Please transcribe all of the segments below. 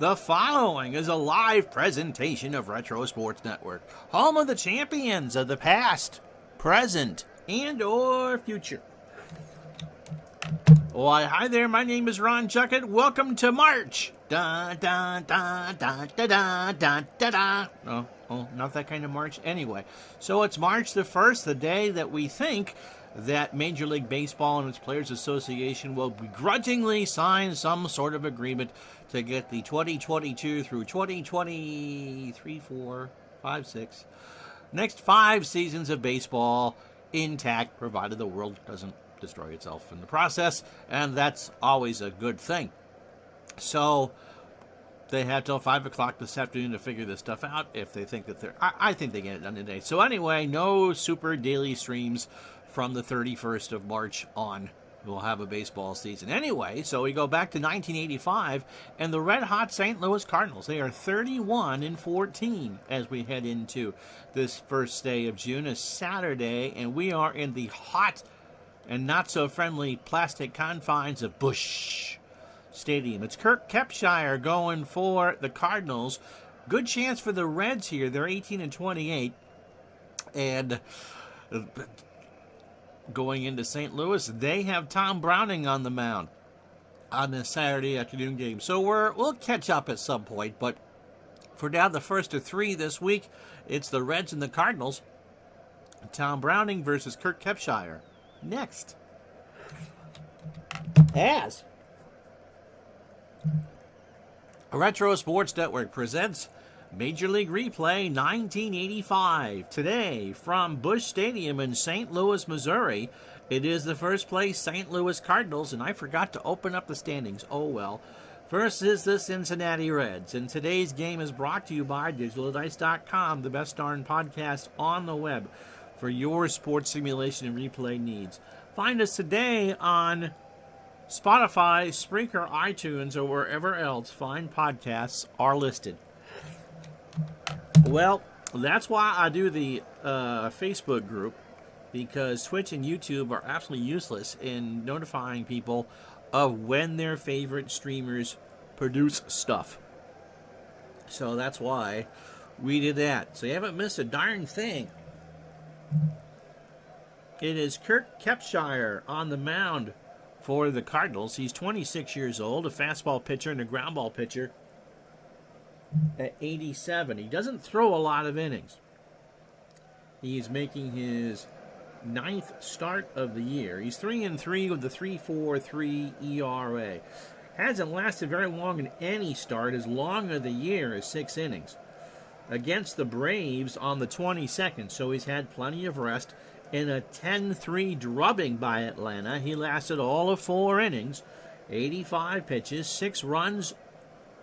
The following is a live presentation of Retro Sports Network, home of the champions of the past, present, and or future. Why, hi there, my name is Ron Chuckett. Welcome to March. Da da da da da da da da da. Oh, not that kind of March. Anyway, so it's March the 1st, the day that we think that Major League Baseball and its Players Association will begrudgingly sign some sort of agreement to get the 2022 through 2023, 4, 5, 6, next 5 seasons of baseball intact, provided the world doesn't destroy itself in the process, and that's always a good thing. So they have till 5 o'clock this afternoon to figure this stuff out if they think that they're... I think they get it done today. So anyway, no super daily streams from the 31st of March on. We'll have a baseball season. Anyway, so we go back to 1985, and the red-hot St. Louis Cardinals, they are 31-14 as we head into this first day of June, a Saturday, and we are in the hot and not-so-friendly plastic confines of Busch Stadium. It's Kirk Kepshire going for the Cardinals. Good chance for the Reds here. They're 18-28, and going into St. Louis, they have Tom Browning on the mound on this Saturday afternoon game. So we'll catch up at some point, but for now, the first of 3 this week, it's the Reds and the Cardinals. Tom Browning versus Kirk Kepshire. Next. As Retro Sports Network presents Major League Replay 1985. Today, from Busch Stadium in St. Louis, Missouri, it is the first place St. Louis Cardinals, and I forgot to open up the standings. Oh well. Versus the Cincinnati Reds. And today's game is brought to you by DigitalDice.com, the best darn podcast on the web for your sports simulation and replay needs. Find us today on Spotify, Spreaker, iTunes, or wherever else fine podcasts are listed. Well, that's why I do the Facebook group, because Twitch and YouTube are absolutely useless in notifying people of when their favorite streamers produce stuff. So that's why we did that. So you haven't missed a darn thing. It is Kirk Kepshire on the mound for the Cardinals. He's 26 years old, a fastball pitcher and a ground ball pitcher at 87. He doesn't throw a lot of innings. He's making his 9th start of the year. He's 3-3 with a 3.43 ERA. Hasn't lasted very long in any start, as long of the year as 6 innings. Against the Braves on the 22nd, so he's had plenty of rest. In a 10-3 drubbing by Atlanta, he lasted all of 4 innings, 85 pitches, 6 runs,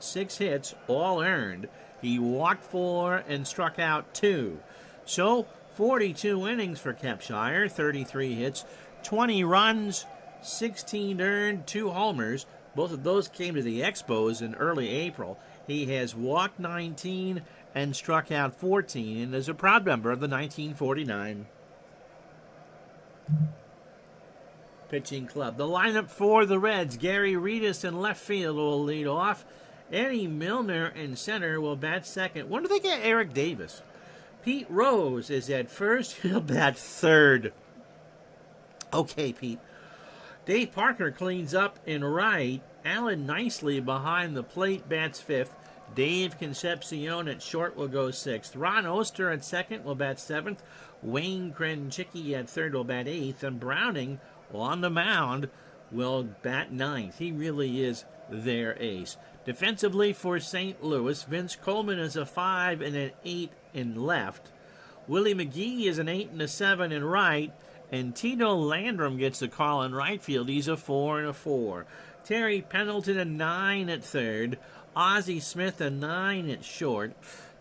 6 hits, all earned. He walked 4 and struck out 2. So, 42 innings for Kepshire, 33 hits, 20 runs, 16 earned, 2 homers. Both of those came to the Expos in early April. He has walked 19 and struck out 14, and is a proud member of the 1949 pitching club. The lineup for the Reds: Gary Redus in left field will lead off. Eddie Milner in center will bat second. When do they get Eric Davis? Pete Rose is at first. He'll bat third. Okay, Pete. Dave Parker cleans up in right. Alan Nicely behind the plate bats fifth. Dave Concepcion at short will go sixth. Ron Oster at second will bat seventh. Wayne Krenchicki at third will bat eighth. And Browning on the mound will bat ninth. He really is their ace. Defensively for St. Louis, Vince Coleman is a 5 and an 8 in left. Willie McGee is an 8 and a 7 in right. And Tito Landrum gets the call in right field. He's a 4 and a 4. Terry Pendleton a 9 at third. Ozzie Smith a 9 at short.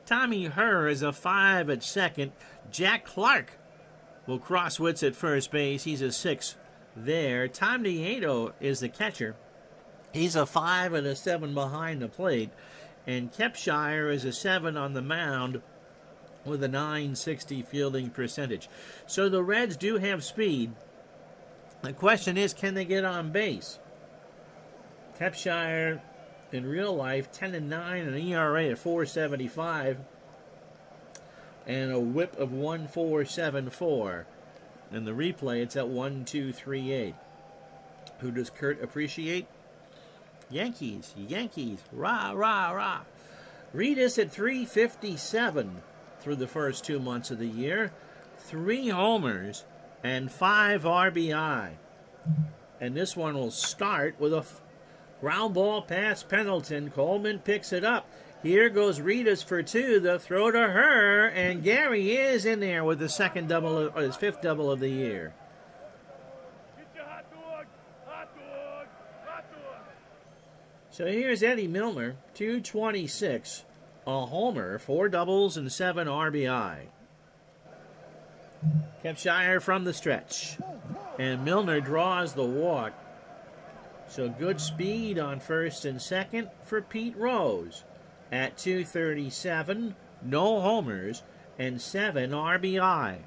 Tommy Herr is a 5 at second. Jack Clark will cross wits at first base. He's a 6 there. Tom Nieto is the catcher. He's a 5 and a 7 behind the plate. And Kepshire is a 7 on the mound with a .960 fielding percentage. So the Reds do have speed. The question is, can they get on base? Kepshire in real life, 10-9, an ERA at 4.75, and a WHIP of 1.474. In the replay, it's at 1.238. Who does Kurt appreciate? Yankees, Yankees, rah, rah, rah. Reedus at 3.57 through the first 2 months of the year. 3 homers and 5 RBI. And this one will start with a ground ball past Pendleton. Coleman picks it up. Here goes Reedus for 2. The throw to her, and Gary is in there with the second double, or his 5th double of the year. So here's Eddie Milner, 226, a homer, 4 doubles, and 7 RBI. Kepshire from the stretch, and Milner draws the walk. So good speed on first and second for Pete Rose at 237, no homers, and 7 RBI.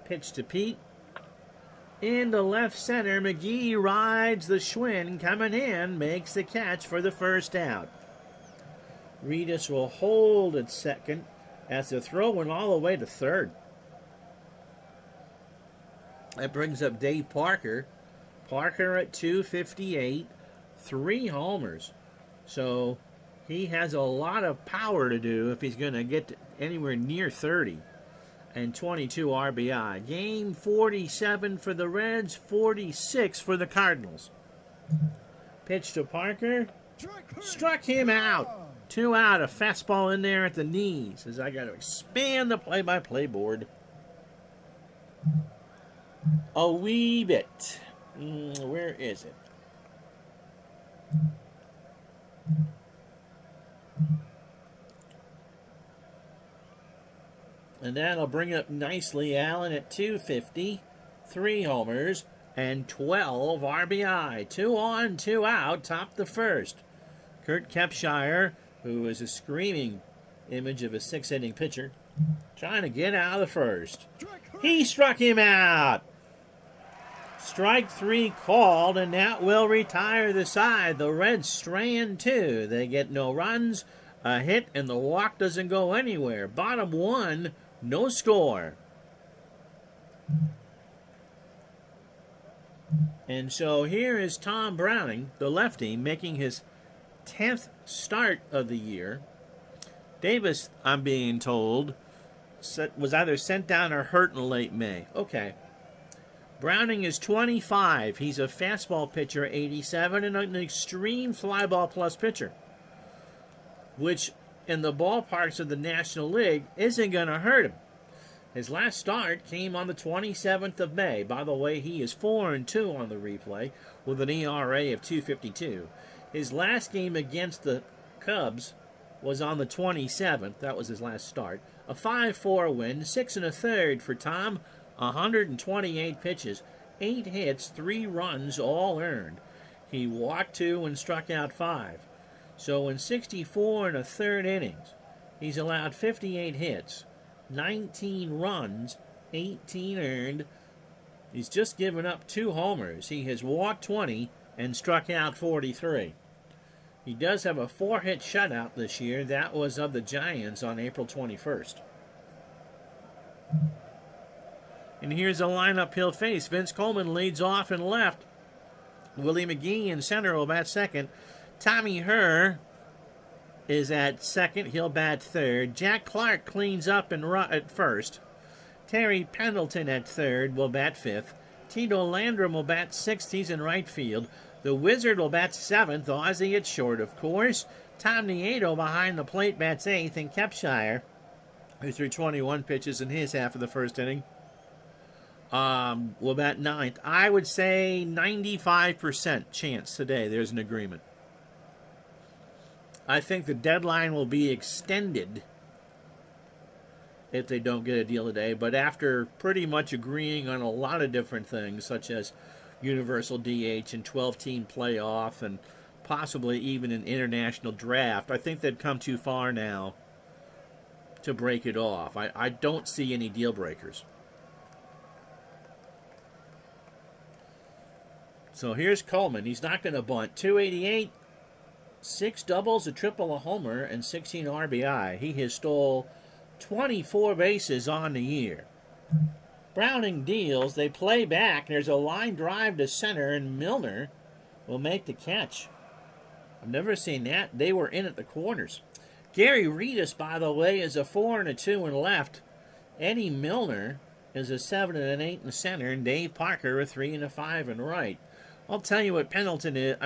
Pitch to Pete. Into left center, McGee rides the Schwinn, coming in, makes the catch for the first out. Reedus will hold at second as the throw went all the way to third. That brings up Dave Parker. Parker at 258, 3 homers. So he has a lot of power to do if he's going to get anywhere near 30. And 22 RBI. Game 47 for the Reds, 46 for the Cardinals. Pitch to Parker. Struck him out. 2 out, a fastball in there at the knees as I got to expand the play-by-play board a wee bit. Where is it? And that'll bring up nicely Allen at 250, 3 homers, and 12 RBI. 2 on, 2 out, top the first. Kurt Kepshire, who is a screaming image of a 6-inning pitcher, trying to get out of the first. He struck him out. Strike 3 called, and that will retire the side. The Reds strand 2. They get no runs, a hit, and the walk doesn't go anywhere. Bottom 1. No score. And so here is Tom Browning, the lefty, making his 10th start of the year. Davis, I'm being told, was either sent down or hurt in late May. Okay. Browning is 25. He's a fastball pitcher, 87, and an extreme fly ball plus pitcher, which in the ballparks of the National League isn't going to hurt him. His last start came on the 27th of May. By the way, he is 4-2 on the replay with an ERA of 2.52. His last game against the Cubs was on the 27th. That was his last start. A 5-4 win, 6 1/3 for Tom, 128 pitches, 8 hits, 3 runs, all earned. He walked 2 and struck out 5. So in 64 1/3 innings, he's allowed 58 hits, 19 runs, 18 earned. He's just given up 2 homers. He has walked 20 and struck out 43. He does have a 4-hit shutout this year. That was of the Giants on April 21st. And here's a lineup he'll face. Vince Coleman leads off in left. Willie McGee in center will bat second. Tommy Herr is at second. He'll bat third. Jack Clark cleans up at first. Terry Pendleton at third will bat fifth. Tito Landrum will bat sixth. He's in right field. The Wizard will bat seventh. Ozzie at short, of course. Tom Nieto behind the plate bats eighth. And Kepshire, who threw 21 pitches in his half of the first inning, will bat ninth. I would say 95% chance today there's an agreement. I think the deadline will be extended if they don't get a deal today, but after pretty much agreeing on a lot of different things, such as universal DH and 12-team playoff and possibly even an international draft, I think they've come too far now to break it off. I don't see any deal breakers. So here's Coleman. He's not going to bunt. 288, 6 doubles, a triple, a homer, and 16 RBI. He has stole 24 bases on the year. Browning deals. They play back. There's a line drive to center, and Milner will make the catch. I've never seen that. They were in at the corners. Gary Reedus, by the way, is a 4 and a 2 in left. Eddie Milner is a 7 and an 8 in center, and Dave Parker a 3 and a 5 in right. I'll tell you what Pendleton is.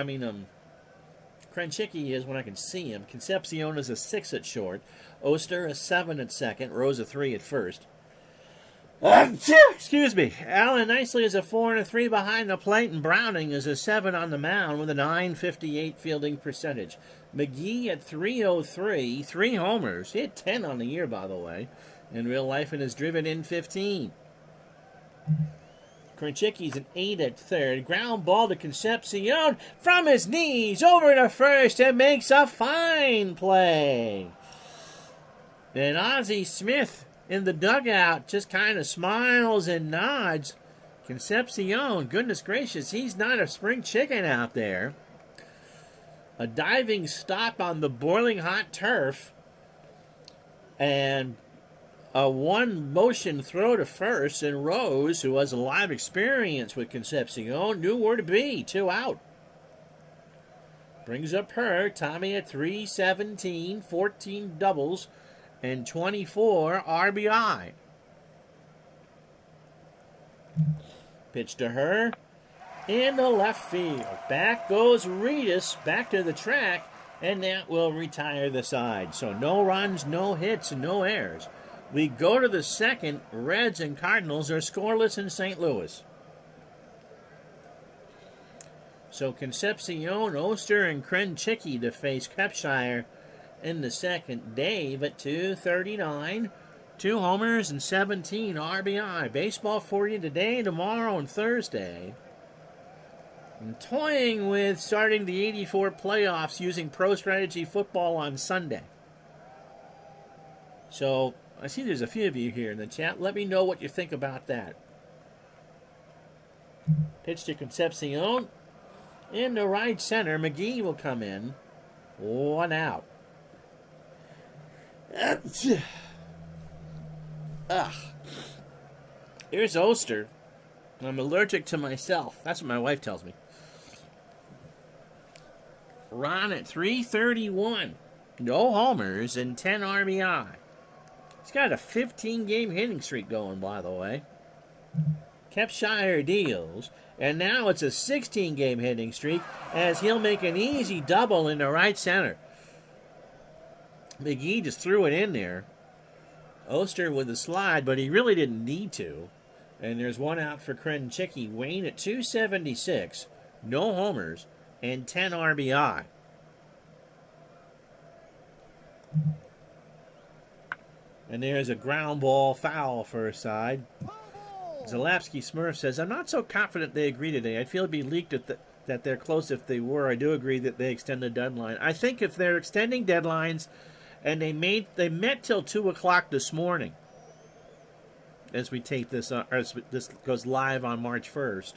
Krenchicki is when I can see him. Concepcion is a 6 at short. Oster a 7 at second. Rose a 3 at first. Excuse me. Allen Nicely is a 4 and a 3 behind the plate, and Browning is a 7 on the mound with a .958 fielding percentage. McGee at 303, 3 homers. He had 10 on the year, by the way, in real life, and has driven in 15. Krenchicki's an 8 at third. Ground ball to Concepcion from his knees over to first and makes a fine play. And Ozzie Smith in the dugout just kind of smiles and nods. Concepcion, goodness gracious, he's not a spring chicken out there. A diving stop on the boiling hot turf. And a one motion throw to first, and Rose, who has a live experience with Concepcion, knew where to be. 2 out. Brings up her. Tommy at 317, 14 doubles, and 24 RBI. Pitch to her. In the left field. Back goes Reedus, back to the track, and that will retire the side. So no runs, no hits, and no errors. We go to the second. Reds and Cardinals are scoreless in St. Louis. So Concepcion, Oster, and Krenchicki to face Kepshire in the second. Dave at 239, 2 homers and 17 RBI. Baseball for you today, tomorrow, and Thursday. And toying with starting the 84 playoffs using Pro Strategy Football on Sunday. So I see there's a few of you here in the chat. Let me know what you think about that. Pitch to Concepcion. In the right center, McGee will come in. 1 out. Here's Oster. I'm allergic to myself. That's what my wife tells me. Ron at 331. No homers and 10 RBI. He's got a 15-game hitting streak going, by the way. Kepshire deals. And now it's a 16-game hitting streak as he'll make an easy double in the right center. McGee just threw it in there. Oster with a slide, but he really didn't need to. And there's 1 out for Krenchicki. Wayne at 276. No homers and 10 RBI. And there's a ground ball foul first side. Zalapsky Smurf says, I'm not so confident they agree today. I feel it'd be leaked that they're close if they were. I do agree that they extend the deadline. I think if they're extending deadlines, and they met till 2 o'clock this morning, as we take this, as this goes live on March 1st,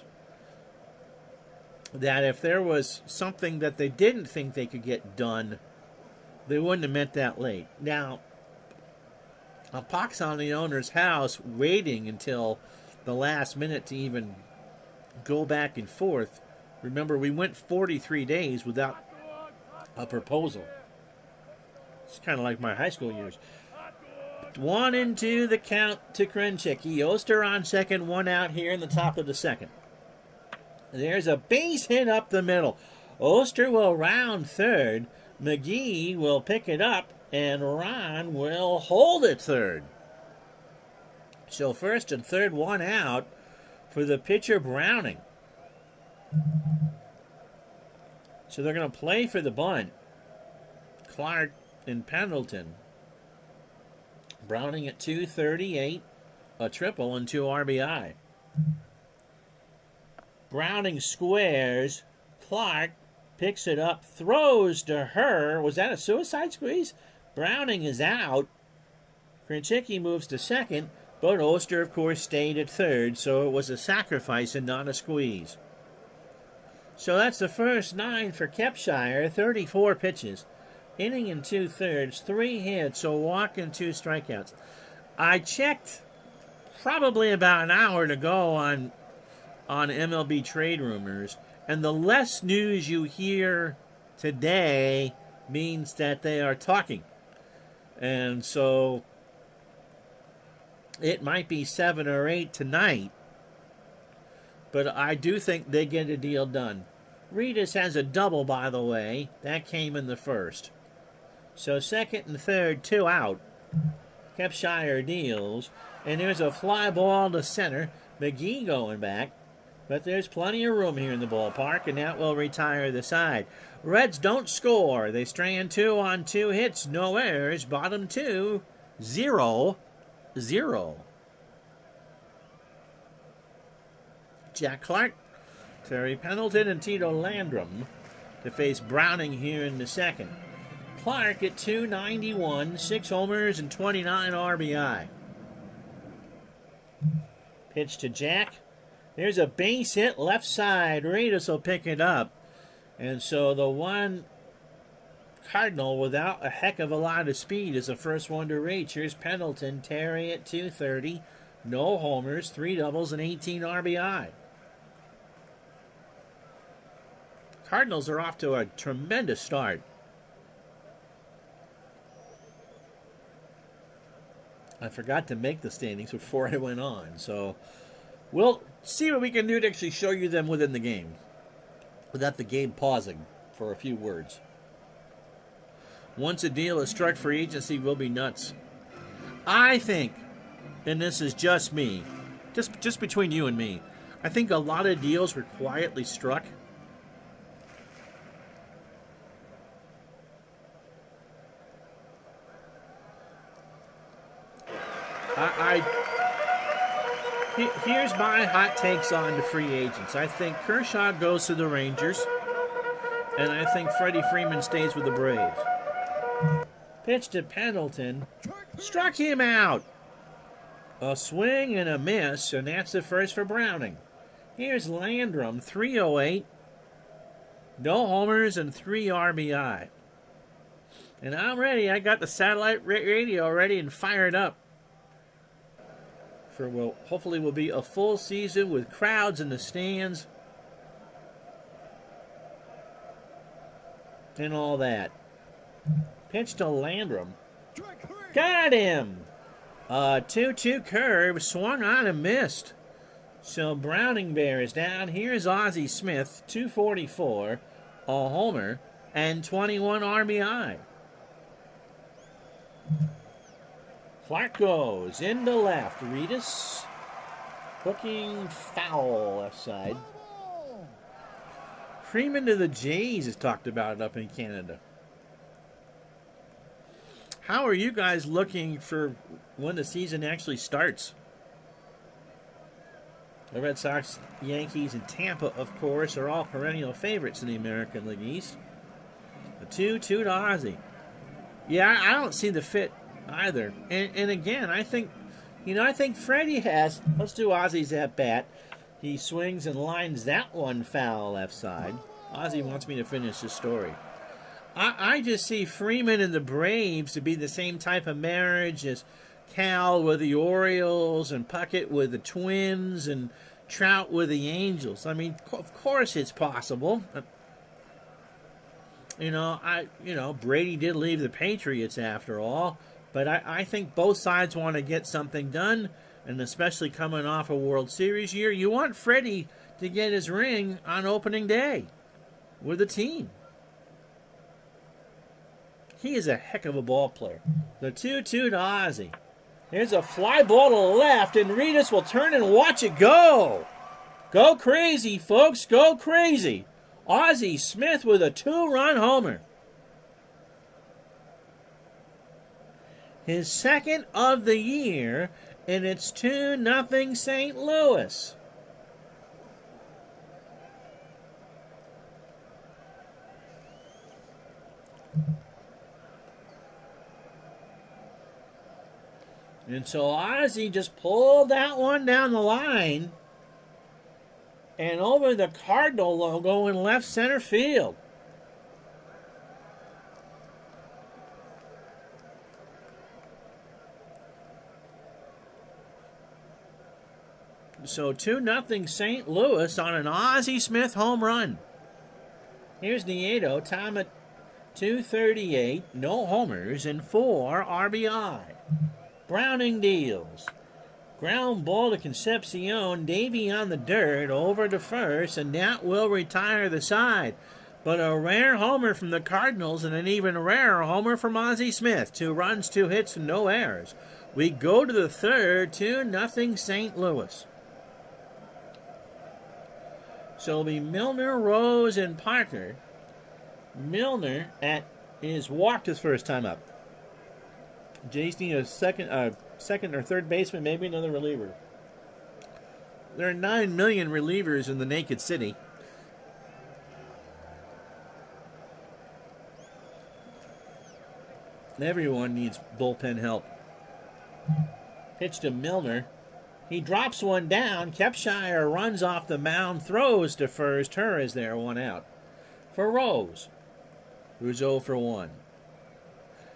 that if there was something that they didn't think they could get done, they wouldn't have met that late. Now, a pox on the owner's house waiting until the last minute to even go back and forth. Remember, we went 43 days without a proposal. It's kind of like my high school years. 1-2 the count to Krenchicki. Oster on second, 1 out here in the top of the second. There's a base hit up the middle. Oster will round third. McGee will pick it up, and Ron will hold it third. So first and third, 1 out for the pitcher Browning. So they're going to play for the bunt. Clark and Pendleton. Browning at 238, a triple and 2 RBI. Browning squares. Clark picks it up, throws to her. Was that a suicide squeeze? Browning is out. Krenchicki moves to second, but Oster, of course, stayed at third, so it was a sacrifice and not a squeeze. So that's the first 9 for Kepshire, 34 pitches. Inning and 2/3, 3 hits, a walk and 2 strikeouts. I checked probably about an hour to go on MLB trade rumors, and the less news you hear today means that they are talking. And so it might be 7 or 8 tonight, but I do think they get a deal done. Reedus has a double, by the way. That came in the first. So second and third, 2 out. Kepshire deals. And there's a fly ball to center. McGee going back. But there's plenty of room here in the ballpark, and that will retire the side. Reds don't score. They strand 2 on 2 hits. No errors. Bottom 2, 0-0. Jack Clark, Terry Pendleton, and Tito Landrum to face Browning here in the second. Clark at .291, 6 homers and 29 RBI. Pitch to Jack. There's a base hit left side. Reedus will pick it up. And so the one Cardinal without a heck of a lot of speed is the first one to reach. Here's Pendleton. Terry at .230. No homers, 3 doubles, and 18 RBI. Cardinals are off to a tremendous start. I forgot to make the standings before I went on, so we'll see what we can do to actually show you them within the game, without the game pausing for a few words. Once a deal is struck for agency, we'll be nuts. I think, and this is just me, just between you and me, I think a lot of deals were quietly struck. Here's my hot takes on the free agents. I think Kershaw goes to the Rangers, and I think Freddie Freeman stays with the Braves. Pitch to Pendleton. Struck him out. A swing and a miss, and that's the first for Browning. Here's Landrum, 308. No homers and 3 RBI. And I'm ready. I got the satellite radio ready and fired up. For hopefully will be a full season with crowds in the stands and all that. Pitch to Landrum. Got him! 2-2 curve, swung on and missed. So Browning bears down. Here's Ozzie Smith, 244, a homer, and 21 RBI. Clark goes into left. Reedus hooking foul left side. Freeman to the Jays is talked about up in Canada. How are you guys looking for when the season actually starts? The Red Sox, Yankees, and Tampa, of course, are all perennial favorites in the American League East. A 2-2 to Ozzie. Yeah, I don't see the fit either. And again, I think Freddie has. Let's do Ozzie's at bat. He swings and lines that one foul left side. Ozzie wants me to finish the story. I just see Freeman and the Braves to be the same type of marriage as Cal with the Orioles and Puckett with the Twins and Trout with the Angels. I mean, of course it's possible. Brady did leave the Patriots after all. But I think both sides want to get something done, and especially coming off a World Series year, you want Freddie to get his ring on opening day with the team. He is a heck of a ball player. The 2-2 to Ozzie. There's a fly ball to left, and Reedus will turn and watch it go. Go crazy, folks. Go crazy. Ozzie Smith with a 2-run homer. His second of the year, and it's 2-0 St. Louis. And so Ozzie just pulled that one down the line. And over the Cardinal logo in left center field. So 2-0 St. Louis on an Ozzie Smith home run. Here's Nieto, time at 238, no homers and 4 RBI. Browning deals. Ground ball to Concepcion, Davey on the dirt, over to first, and that will retire the side. But a rare homer from the Cardinals and an even rarer homer from Ozzie Smith. 2 runs, 2 hits, and no errors. We go to the third, 2-0 St. Louis. So it'll be Milner, Rose, and Parker. Milner is walked his first time up. Jays need a second or third baseman, maybe another reliever. There are 9 million relievers in the naked city. Everyone needs bullpen help. Pitch to Milner. He drops one down. Kepshire runs off the mound, throws to first. Her is there, 1 out. For Rose, who's 0 for 1.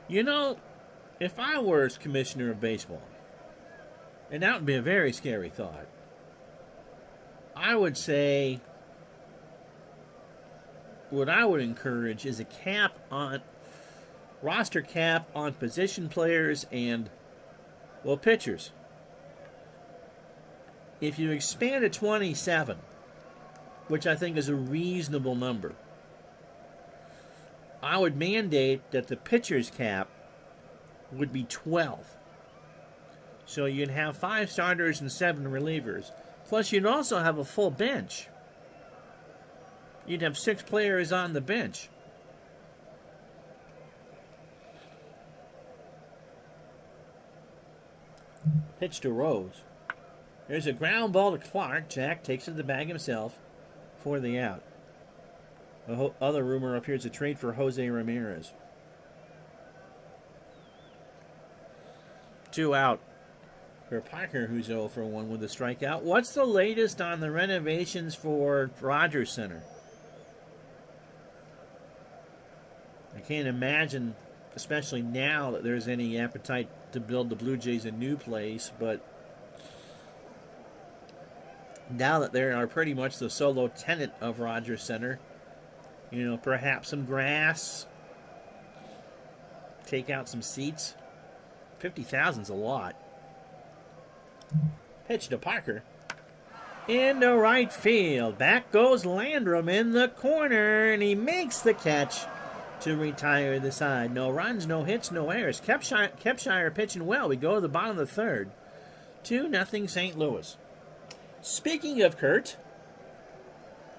You know, if I were commissioner of baseball, and that would be a very scary thought, I would say what I would encourage is a roster cap on position players and, well, pitchers. If you expand to 27, which I think is a reasonable number, I would mandate that the pitcher's cap would be 12. So you'd have 5 starters and 7 relievers. Plus, you'd also have a full bench. You'd have 6 players on the bench. Pitch to Rose. There's a ground ball to Clark. Jack takes it to the bag himself for the out. The other rumor up here is a trade for Jose Ramirez. 2 out for Parker, who's 0 for 1 with a strikeout. What's the latest on the renovations for Rogers Center? I can't imagine, especially now, that there's any appetite to build the Blue Jays a new place, but now that they are pretty much the solo tenant of Rogers Center, perhaps some grass, take out some seats. 50,000's a lot. Pitch to Parker. Into right field. Back goes Landrum in the corner, and he makes the catch to retire the side. No runs, no hits, no errors. Kepshire pitching well. We go to the bottom of the third. 2-0 St. Louis. Speaking of Kurt,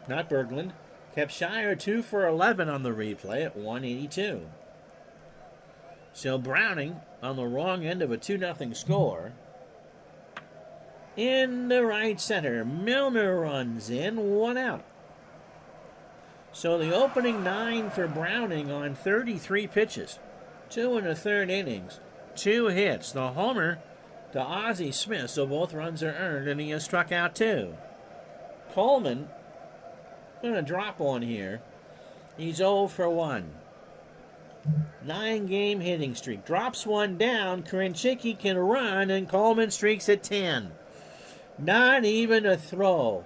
not Berglund, Kepshire 2 for 11 on the replay at 182. So Browning on the wrong end of a 2-0 score. In the right center, Milner runs in, 1 out. So the opening 9 for Browning on 33 pitches, 2 1/3 innings, 2 hits, the homer to Ozzie Smith, so both runs are earned, and he has struck out 2. Coleman, going to drop one here. He's 0 for 1. 9-game hitting streak. Drops one down. Krenchicki can run, and Coleman streaks at 10. Not even a throw.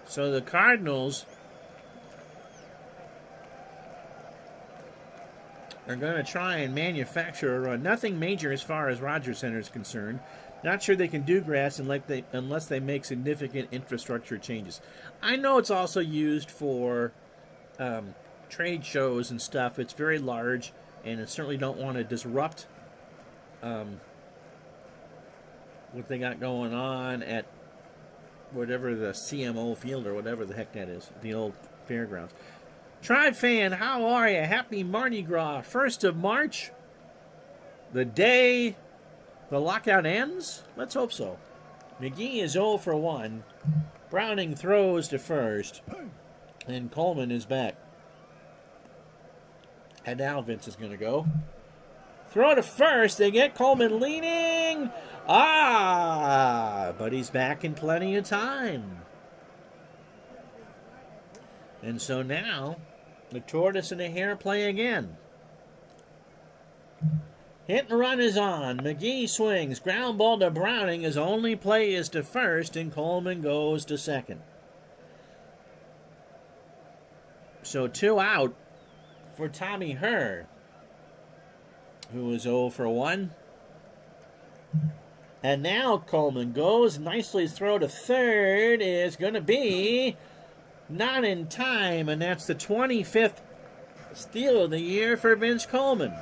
So the Cardinals are going to try and manufacture a run. Nothing major as far as Rogers Center is concerned. Not sure they can do grass unless they make significant infrastructure changes. I know it's also used for trade shows and stuff. It's very large, and I certainly don't want to disrupt what they got going on at whatever the CMO field or whatever the heck that is, the old fairgrounds. Tribe fan, how are you? Happy Mardi Gras. 1st of March, the day the lockout ends? Let's hope so. McGee is 0 for 1. Browning throws to first, and Coleman is back. And now Vince is going to go. Throw to first. They get Coleman leaning. But he's back in plenty of time. And so now, the tortoise and the hare play again. Hit and run is on. McGee swings. Ground ball to Browning. His only play is to first, and Coleman goes to second. So 2 out for Tommy Herr, who was 0 for 1. And now Coleman goes. Nicely throw to third is going to be not in time, and that's the 25th steal of the year for Vince Coleman.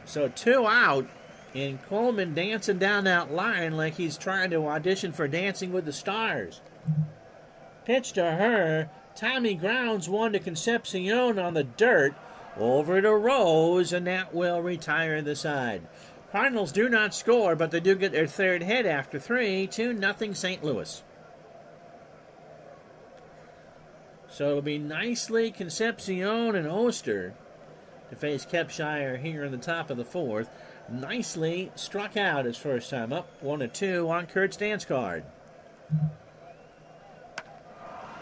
So 2 out, and Coleman dancing down that line like he's trying to audition for Dancing with the Stars. Pitch to Herr. Tommy grounds one to Concepcion on the dirt. Over to Rose, and that will retire the side. Cardinals do not score, but they do get their third hit after 3, 2-0 St. Louis. So it'll be nicely Concepcion and Oster to face Kepshire here in the top of the 4th. Nicely struck out his first time up. 1-2 on Kurt's dance card.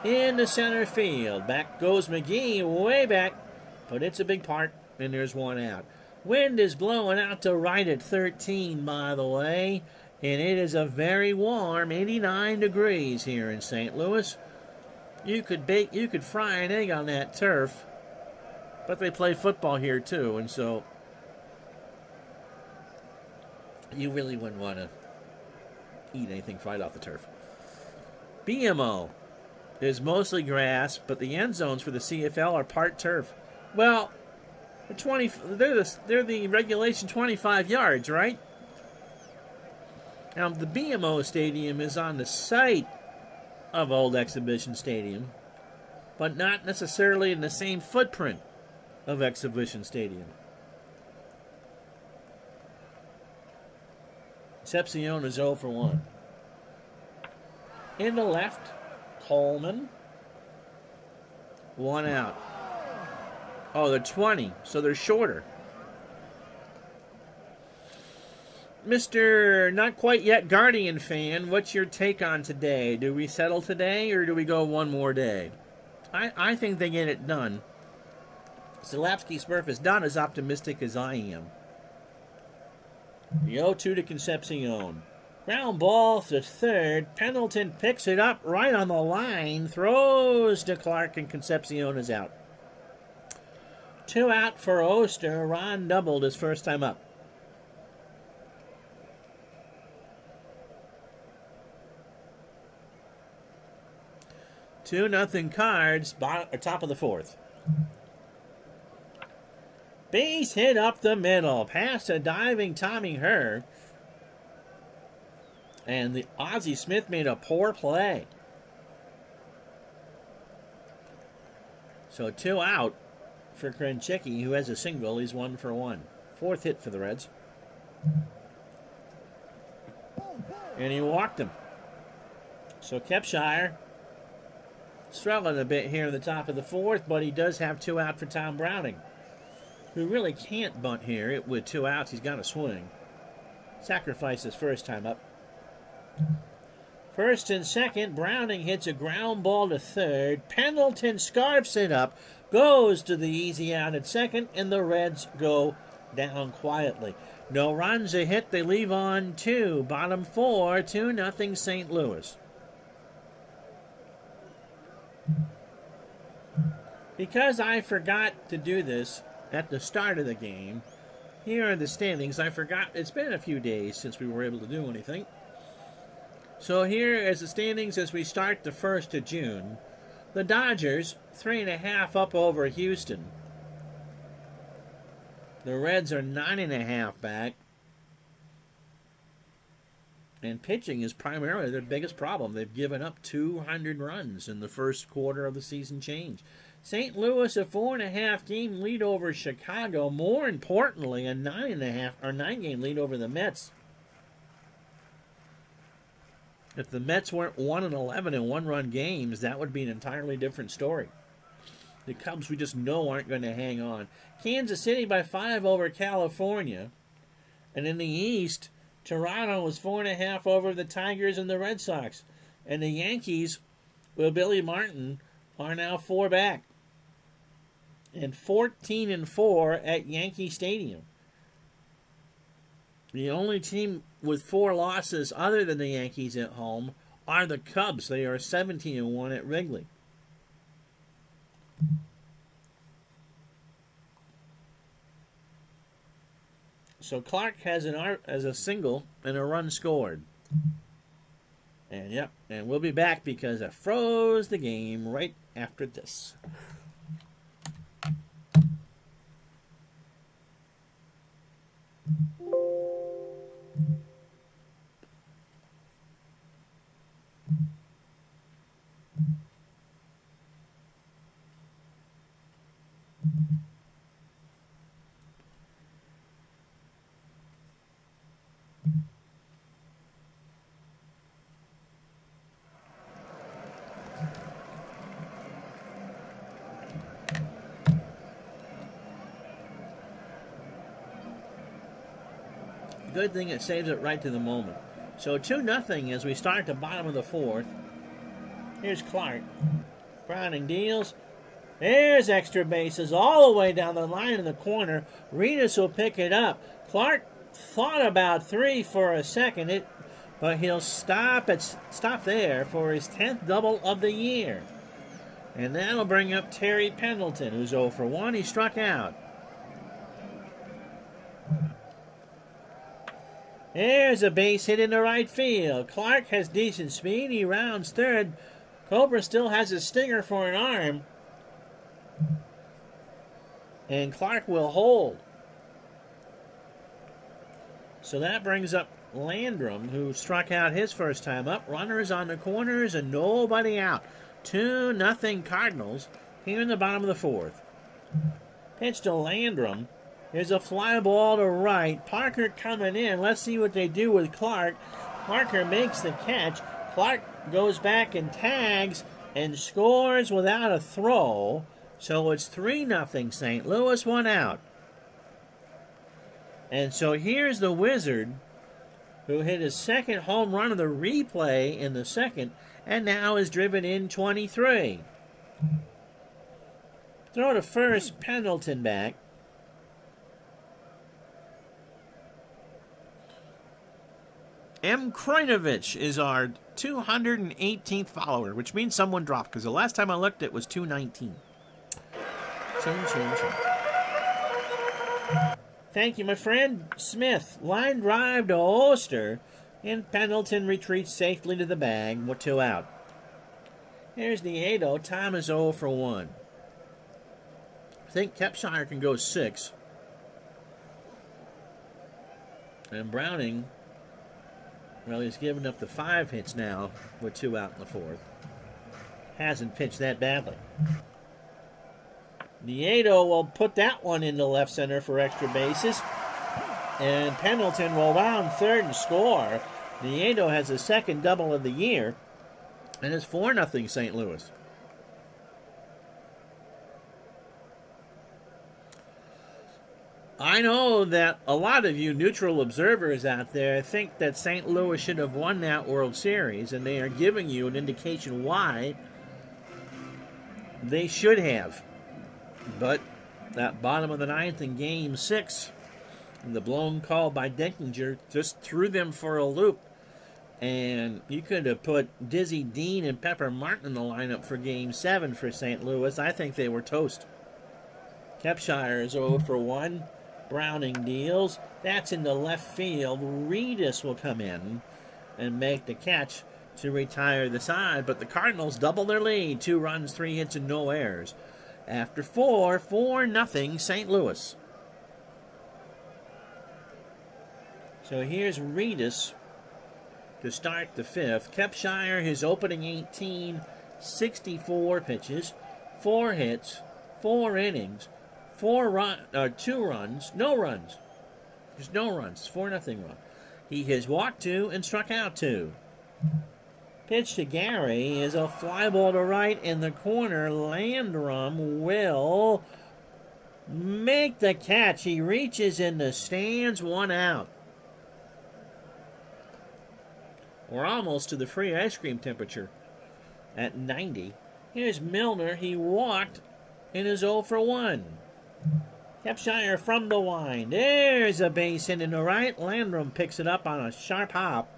In the center field. Back goes McGee, way back. But it's a big part, and there's 1 out. Wind is blowing out to right at 13, by the way. And it is a very warm 89 degrees here in St. Louis. You could fry an egg on that turf. But they play football here, too. And so you really wouldn't want to eat anything fried off the turf. BMO is mostly grass, but the end zones for the CFL are part turf. Well, they're the regulation 25 yards, right? Now, the BMO Stadium is on the site of Old Exhibition Stadium, but not necessarily in the same footprint of Exhibition Stadium. Concepcion is 0 for 1. In the left, Coleman. 1 out. Oh, they're 20, so they're shorter. Mr. Not Quite Yet Guardian fan, what's your take on today? Do we settle today, or do we go one more day? I think they get it done. Zalapsky Smurf is not as optimistic as I am. The 0-2 to Concepcion. Ground ball to third. Pendleton picks it up right on the line. Throws to Clark, and Concepcion is out. 2 out for Oster. Ron doubled his first time up. Two nothing Cards, top of the 4th. Base hit up the middle. Past a diving Tommy Herr. And the Ozzie Smith made a poor play. So 2 out for Krenchicki, who has a single. He's 1 for 1. 4th hit for the Reds. And he walked him. So Kepshire struggling a bit here in the top of the 4th, but he does have 2 out for Tom Browning, who really can't bunt here. With 2 outs, he's got to swing. Sacrifice his first time up. First and second, Browning hits a ground ball to third. Pendleton scarfs it up, goes to the easy out at second, and the Reds go down quietly. No runs a hit. They leave on 2. Bottom 4, 2-0 St. Louis. Because I forgot to do this at the start of the game, here are the standings. I forgot. It's been a few days since we were able to do anything. So here is the standings as we start the 1st of June. The Dodgers, 3.5 up over Houston. The Reds are 9.5 back. And pitching is primarily their biggest problem. They've given up 200 runs in the first quarter of the season change. St. Louis, a 4.5 game lead over Chicago. More importantly, a 9 game lead over the Mets. If the Mets weren't 1-11 in one-run games, that would be an entirely different story. The Cubs we just know aren't going to hang on. Kansas City by 5 over California. And in the East, Toronto was 4.5 over the Tigers and the Red Sox. And the Yankees, with Billy Martin, are now 4 back. And 14-4 at Yankee Stadium. The only team with 4 losses other than the Yankees at home are the Cubs. They are 17-1 at Wrigley. So Clark has a single and a run scored. And and we'll be back because I froze the game right after this. Good thing it saves it right to the moment. So 2-0 as we start the bottom of the 4th. Here's Clark. Browning deals. There's extra bases all the way down the line in the corner. Reedus will pick it up. Clark thought about 3 for a second, but he'll stop there for his 10th double of the year. And that'll bring up Terry Pendleton, who's 0 for 1. He struck out. There's a base hit into right field. Clark has decent speed. He rounds third. Cobra still has a stinger for an arm. And Clark will hold. So that brings up Landrum, who struck out his first time up. Runners on the corners and nobody out. 2-0 Cardinals here in the bottom of the 4th. Pitch to Landrum. There's a fly ball to right. Parker coming in. Let's see what they do with Clark. Parker makes the catch. Clark goes back and tags and scores without a throw. So it's 3-0 St. Louis, 1 out. And so here's the Wizard, who hit his second home run of the replay in the second, and now is driven in 23. Throw to first, Pendleton back. M. Krojnovic is our 218th follower, which means someone dropped, because the last time I looked it was 219. Thank you, my friend. Smith, line drive to Oster, and Pendleton retreats safely to the bag. 2 out. Here's Nieto. Tom is 0 for 1. I think Kepshire can go 6. And Browning, well, he's given up the 5 hits now with 2 out in the 4th. Hasn't pitched that badly. Nieto will put that one into left center for extra bases. And Pendleton will round third and score. Nieto has his second double of the year. And it's 4-0 St. Louis. I know that a lot of you neutral observers out there think that St. Louis should have won that World Series, and they are giving you an indication why they should have. But that bottom of the 9th in Game 6, and the blown call by Denkinger just threw them for a loop. And you could have put Dizzy Dean and Pepper Martin in the lineup for Game 7 for St. Louis. I think they were toast. Kepshire is 0 for 1. Browning deals. That's into left field. Reedus will come in and make the catch to retire the side. But the Cardinals double their lead. 2 runs, 3 hits, and no errors. After 4-0 St. Louis. So here's Reedus to start the 5th. Kepshire, his opening 18, 64 pitches, 4 hits, 4 innings, 2 runs, no runs. There's no runs. 4-0 run. He has walked 2 and struck out 2. Pitch to Gary is a fly ball to right in the corner. Landrum will make the catch. He reaches in the stands, 1 out. We're almost to the free ice cream temperature at 90. Here's Milner. He walked and is 0 for 1. Kepshire from the line. There's a base hit in the right. Landrum picks it up on a sharp hop.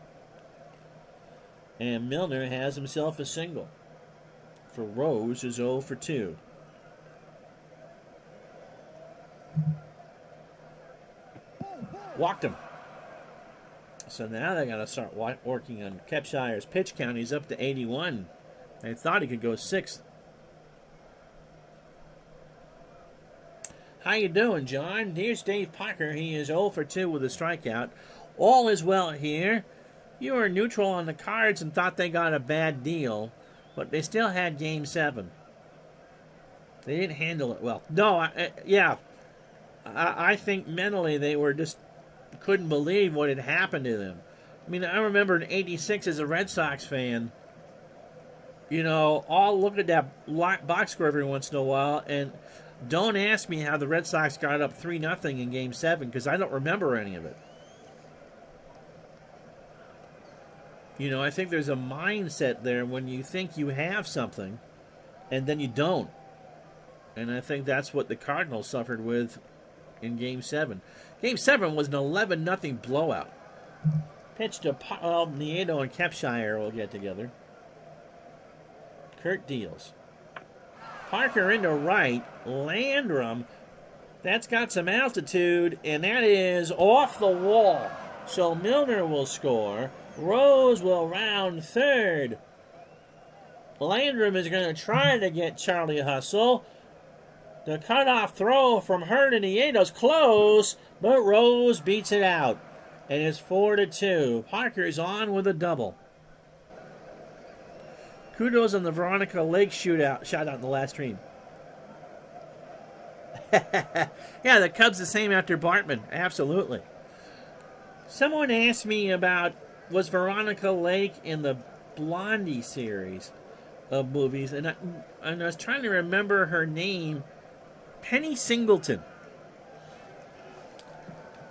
And Milner has himself a single. For Rose is 0 for 2. Walked him. So now they got to start working on Kepshire's pitch count. He's up to 81. They thought he could go 6th. How you doing, John? Here's Dave Parker. He is 0 for 2 with a strikeout. All is well here. You were neutral on the Cards and thought they got a bad deal, but they still had Game 7. They didn't handle it well. No, I think mentally they were just couldn't believe what had happened to them. I mean, I remember in '86 as a Red Sox fan, I'll look at that box score every once in a while, and don't ask me how the Red Sox got up 3-0 in Game 7, because I don't remember any of it. I think there's a mindset there when you think you have something, and then you don't. And I think that's what the Cardinals suffered with in Game 7. Game 7 was an 11-0 blowout. Pitch to Nieto and Kepshire will get together. Kurt deals. Parker into right. Landrum. That's got some altitude, and that is off the wall. So Milner will score. Rose will round third. Landrum is going to try to get Charlie Hustle. The cutoff throw from Hurd and Nieto's close, but Rose beats it out. And it's 4-2. Parker's on with a double. Kudos on the Veronica Lake shutout in the last stream. Yeah, the Cubs the same after Bartman. Absolutely. Someone asked me about, was Veronica Lake in the Blondie series of movies? And I was trying to remember her name. Penny Singleton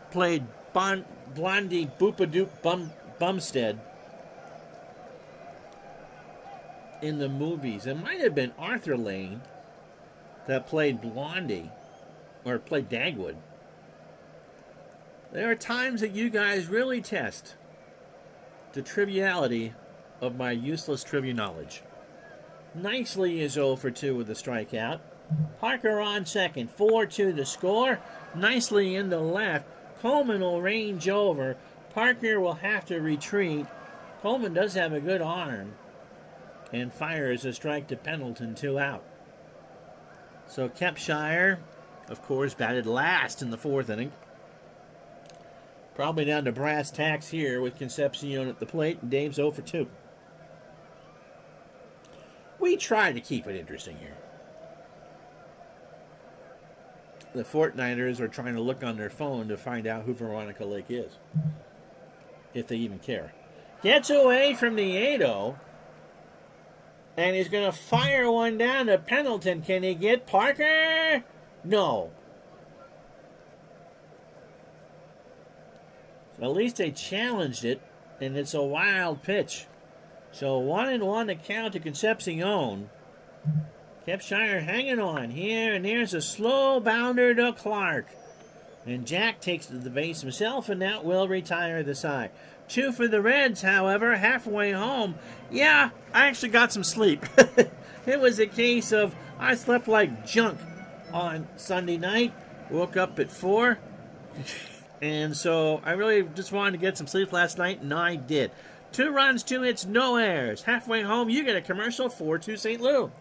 played Blondie Boopadoop Bumstead in the movies. It might have been Arthur Lane that played Blondie, or played Dagwood. There are times that you guys really test the triviality of my useless trivia knowledge. Nicely is 0 for 2 with a strikeout. Parker on second, 4-2 the score. Nicely in the left. Coleman will range over. Parker will have to retreat. Coleman does have a good arm. And fires a strike to Pendleton, 2 out. So Kepshire, of course, batted last in the 4th inning. Probably down to brass tacks here with Concepcion at the plate. And Dave's 0 for 2. We try to keep it interesting here. The Fortnighters are trying to look on their phone to find out who Veronica Lake is. If they even care. Gets away from Nieto. And he's going to fire one down to Pendleton. Can he get Parker? No. So at least they challenged it. And it's a wild pitch. So 1-1 to count to Concepcion. Kepshire hanging on here, and there's a slow bounder to Clark. And Jack takes to the base himself, and that will retire the side. 2 for the Reds, however, halfway home. Yeah, I actually got some sleep. It was a case of I slept like junk on Sunday night, woke up at 4, and so I really just wanted to get some sleep last night, and I did. 2 runs, 2 hits, no errors. Halfway home, you get a commercial, 4-2 St. Louis.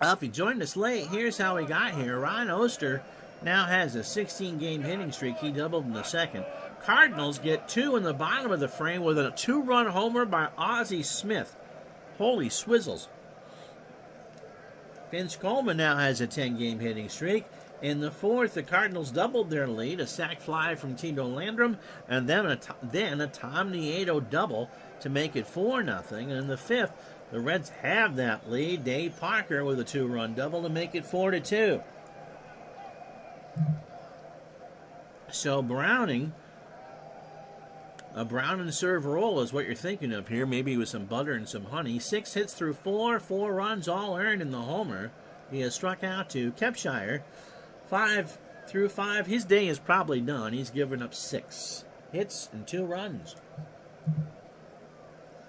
Well, if you joined us late, here's how he got here. Ron Oster now has a 16-game hitting streak. He doubled in the second. Cardinals get 2 in the bottom of the frame with a 2-run homer by Ozzie Smith. Holy swizzles. Vince Coleman now has a 10-game hitting streak. In the fourth, the Cardinals doubled their lead, a sac fly from Tito Landrum, and then a Tom Nieto double to make it 4-0. And in the fifth, the Reds have that lead. Dave Parker with a 2-run double to make it 4-2. So Browning, a brown and serve roll is what you're thinking of here, maybe with some butter and some honey. 6 hits through 4 runs all earned in the homer. He has struck out 2. Kepshire, 5 through 5. His day is probably done. He's given up 6 hits and 2 runs.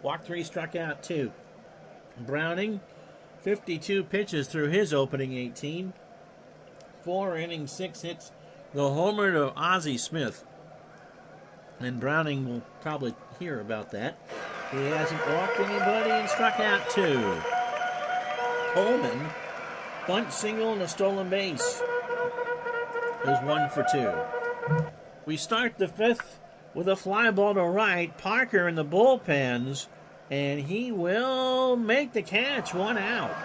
Walked 3, struck out 2. Browning, 52 pitches through his opening 18. 4 innings, 6 hits. The homer to Ozzie Smith. And Browning will probably hear about that. He hasn't walked anybody and struck out 2. Coleman, bunt single and a stolen base, is 1 for 2. We start the fifth with a fly ball to right. Parker in the bullpens, and he will make the catch, 1 out.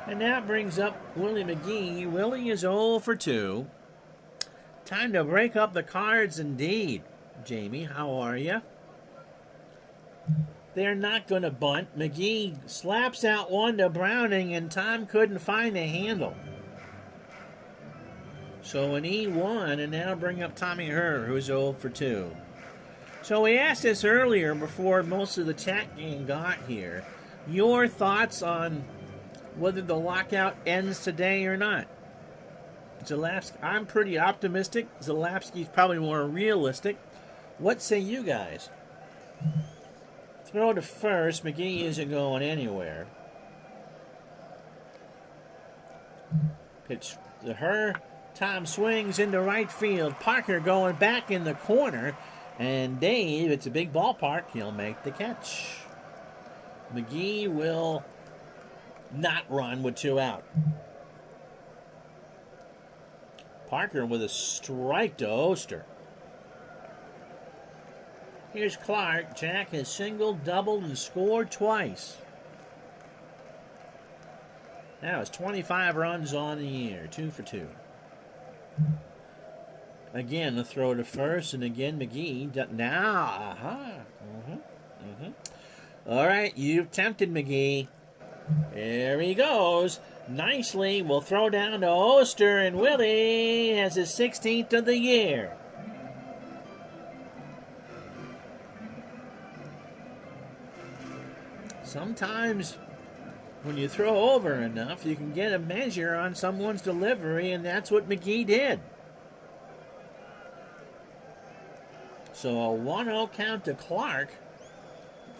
And that brings up Willie McGee. Willie is 0 for 2. Time to break up the cards indeed. Jamie, how are you? They're not going to bunt. McGee slaps out 1 to Browning, and Tom couldn't find a handle. So an E1, and now bring up Tommy Herr, who's 0 for 2. So we asked this earlier before most of the chat game got here. Your thoughts on whether the lockout ends today or not? Zalapsky, I'm pretty optimistic. Zalapsky's probably more realistic. What say you guys? Throw to first. McGee isn't going anywhere. Pitch to Herr. Tom swings into right field. Parker going back in the corner. And Dave, it's a big ballpark, he'll make the catch. McGee will not run with 2 out. Parker with a strike to Oster. Here's Clark. Jack has singled, doubled, and scored twice. Now it's 25 runs on the year, 2 for 2. Again, the throw to first, and again McGee. Now, All right, you've tempted McGee. There he goes. Nicely, we'll throw down to Oster, and Willie has his 16th of the year. Sometimes when you throw over enough, you can get a measure on someone's delivery, and that's what McGee did. So a 1-0 count to Clark.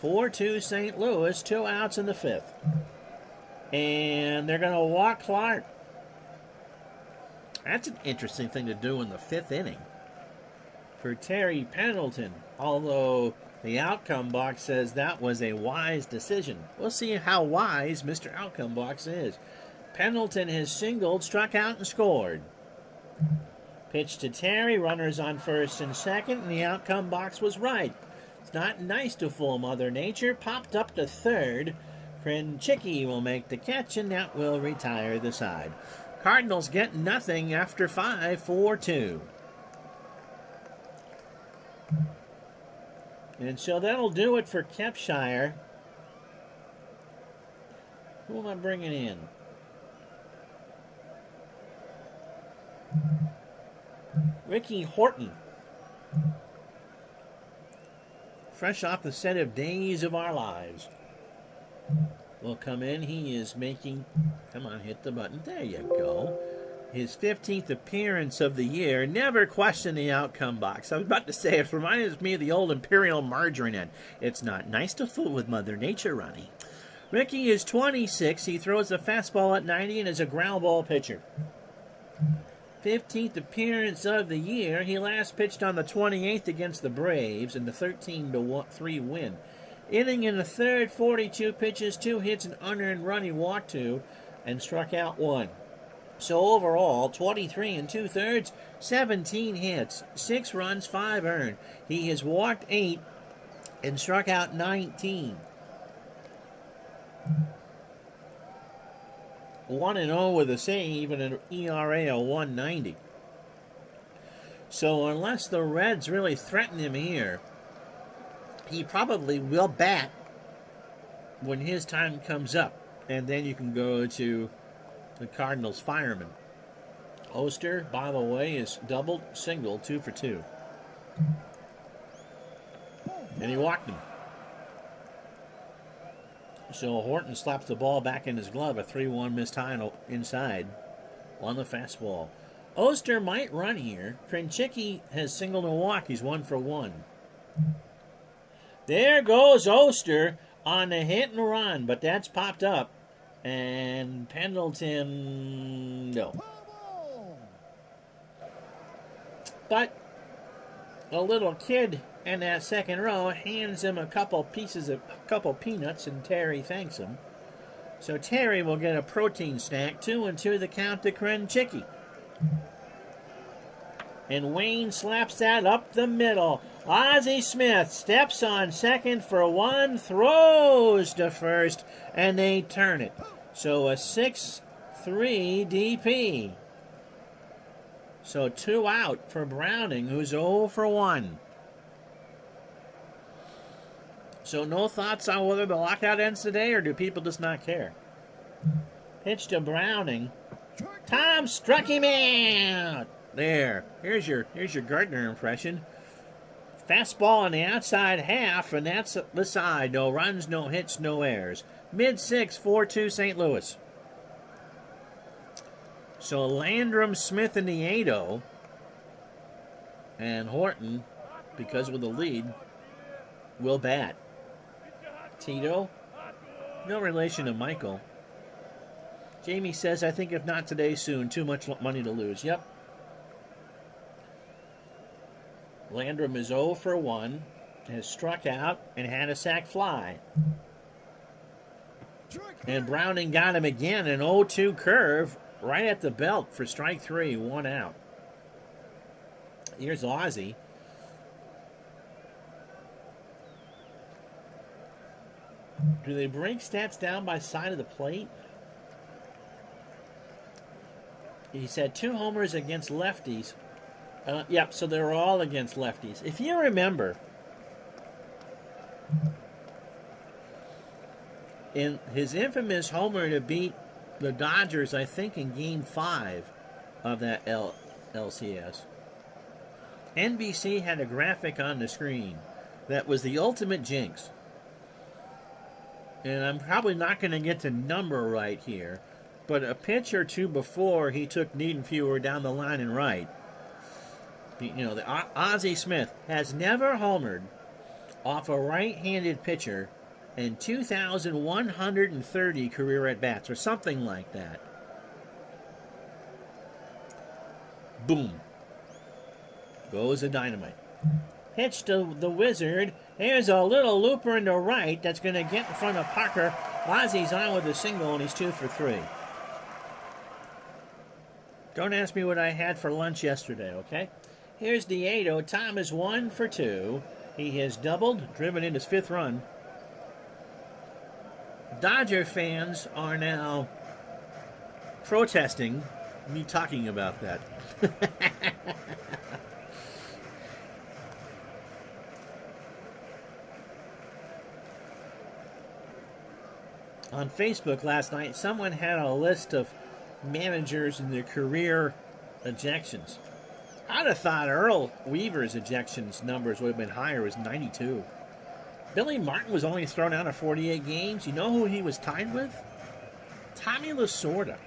4-2 St. Louis, 2 outs in the fifth. And they're going to walk Clark. That's an interesting thing to do in the fifth inning for Terry Pendleton, although the outcome box says that was a wise decision. We'll see how wise Mr. Outcome Box is. Pendleton has singled, struck out, and scored. Pitch to Terry, runners on first and second, and the outcome box was right. It's not nice to fool Mother Nature. Popped up to third. Krenchicki will make the catch, and that will retire the side. Cardinals get nothing after 5, 4-2. And so that'll do it for Kepshire. Who am I bringing in? Ricky Horton. Fresh off the set of Days of Our Lives. Will come in. He is making... Come on, hit the button. There you go. His 15th appearance of the year. Never question the outcome box. I was about to say, it reminds me of the old Imperial Margarine ad. It's not nice to fool with Mother Nature, Ronnie. Ricky is 26. He throws a fastball at 90 and is a ground ball pitcher. 15th appearance of the year. He last pitched on the 28th against the Braves in the 13-3 win. Inning in the third, 42 pitches, 2 hits, an unearned run. He walked 2. and struck out 1. So overall, 23 2/3, 17 hits, 6 runs, 5 earned. He has walked 8 and struck out 19. 1-0 with a save and an ERA of 1.90. So unless the Reds really threaten him here, he probably will bat when his time comes up. And then you can go to the Cardinals fireman. Oster, by the way, is doubled, single, 2 for 2. And he walked him. So Horton slaps the ball back in his glove. A 3-1 missed high inside on the fastball. Oster might run here. Krenchicki has singled and walked. He's 1 for 1. There goes Oster on the hit and run, but that's popped up. And Pendleton, no. But a little kid in that second row hands him a couple peanuts, and Terry thanks him. So Terry will get a protein snack. 2-2 the count to Krenchicki. And Wayne slaps that up the middle. Ozzie Smith steps on second for 1, throws to first, and they turn it. So a 6-3 DP. So 2 out for Browning, who's 0 for 1. So no thoughts on whether the lockout ends today, or do people just not care? Pitch to Browning. Tom struck him out. There. Here's your Gardner impression. Fastball on the outside half, and that's the side. No runs, no hits, no errors. Mid-6, 4-2 St. Louis. So Landrum, Smith, and Nieto, and Horton, because with the lead, will bat. Tito, no relation to Michael. Jamie says, I think if not today, soon. Too much money to lose. Yep. Landrum is 0 for 1, has struck out, and had a sac fly. And Browning got him again, an 0-2 curve right at the belt for strike 3, 1 out. Here's Ozzie. Do they break stats down by side of the plate? He's had 2 homers against lefties. Yep, so they're all against lefties. If you remember, in his infamous homer to beat the Dodgers, I think in Game 5 of that LCS, NBC had a graphic on the screen that was the ultimate jinx. And I'm probably not going to get the number right here, but a pitch or two before he took Niedenfuer down the line and right. You know, the Ozzie Smith has never homered off a right-handed pitcher in 2,130 career at-bats, or something like that. Boom. Goes the dynamite. Pitch to the Wizard. There's a little looper in the right that's going to get in front of Parker. Ozzie's on with a single, and he's 2 for 3. Don't ask me what I had for lunch yesterday, okay? Here's Nieto. Tom is 1 for 2. He has doubled, driven in his 5th run. Dodger fans are now protesting me talking about that. On Facebook last night, someone had a list of managers and their career ejections. I'd have thought Earl Weaver's ejections numbers would have been higher. It was 92. Billy Martin was only thrown out of 48 games. You know who he was tied with? Tommy Lasorda.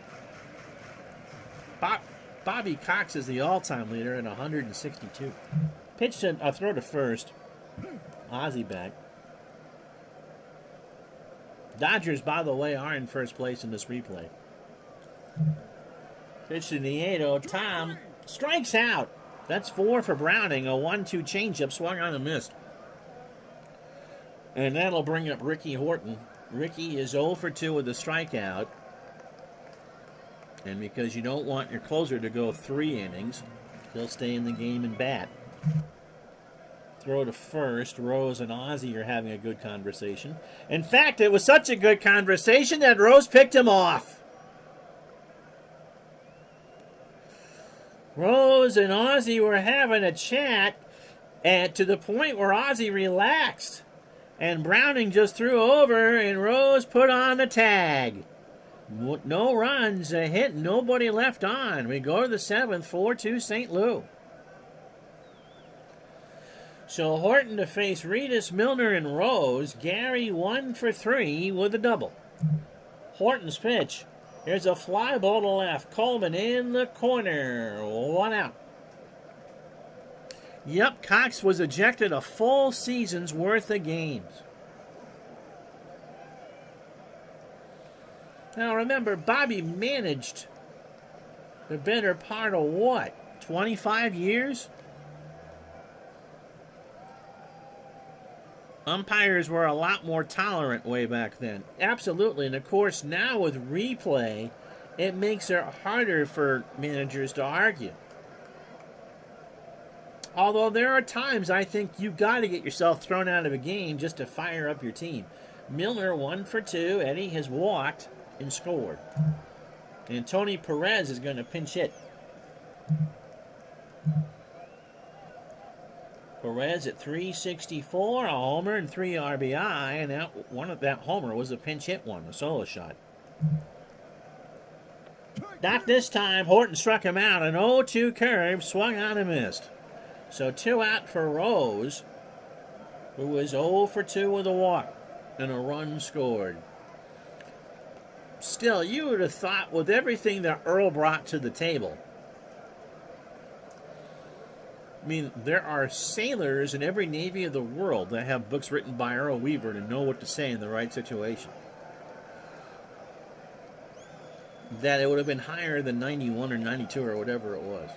Bobby Cox is the all-time leader at 162. Pitch to a throw to first. Ozzie back. Dodgers, by the way, are in first place in this replay. Pitch to Nieto. Tom strikes out. That's 4 for Browning. A 1-2 changeup swung on and missed. And that'll bring up Ricky Horton. Ricky is 0 for 2 with a strikeout. And because you don't want your closer to go 3 innings, he'll stay in the game and bat. Throw to first. Rose and Ozzie are having a good conversation. In fact, it was such a good conversation that Rose picked him off. Rose and Ozzie were having a chat, and to the point where Ozzie relaxed. And Browning just threw over, and Rose put on the tag. No runs, a hit, nobody left on. We go to the 7th, 4-2 St. Louis. So Horton to face Reedus, Milner, and Rose. Gary 1 for 3 with a double. Horton's pitch. Here's a fly ball to left. Coleman in the corner. 1 out. Yep, Cox was ejected a full season's worth of games. Now remember, Bobby managed the better part of what? 25 years? Umpires were a lot more tolerant way back then. Absolutely. And of course, now with replay, it makes it harder for managers to argue. Although there are times I think you've got to get yourself thrown out of a game just to fire up your team. Milner 1 for 2. Eddie has walked and scored. And Tony Perez is going to pinch hit. Perez at 364, a homer and 3 RBI, and that homer was a pinch hit one, a solo shot. Not this time. Horton struck him out. An 0-2 curve, swung on and missed. So 2 out for Rose, who was 0 for 2 with a walk and a run scored. Still, you would have thought with everything that Earl brought to the table. I mean, there are sailors in every navy of the world that have books written by Earl Weaver to know what to say in the right situation. That it would have been higher than 91 or 92 or whatever it was.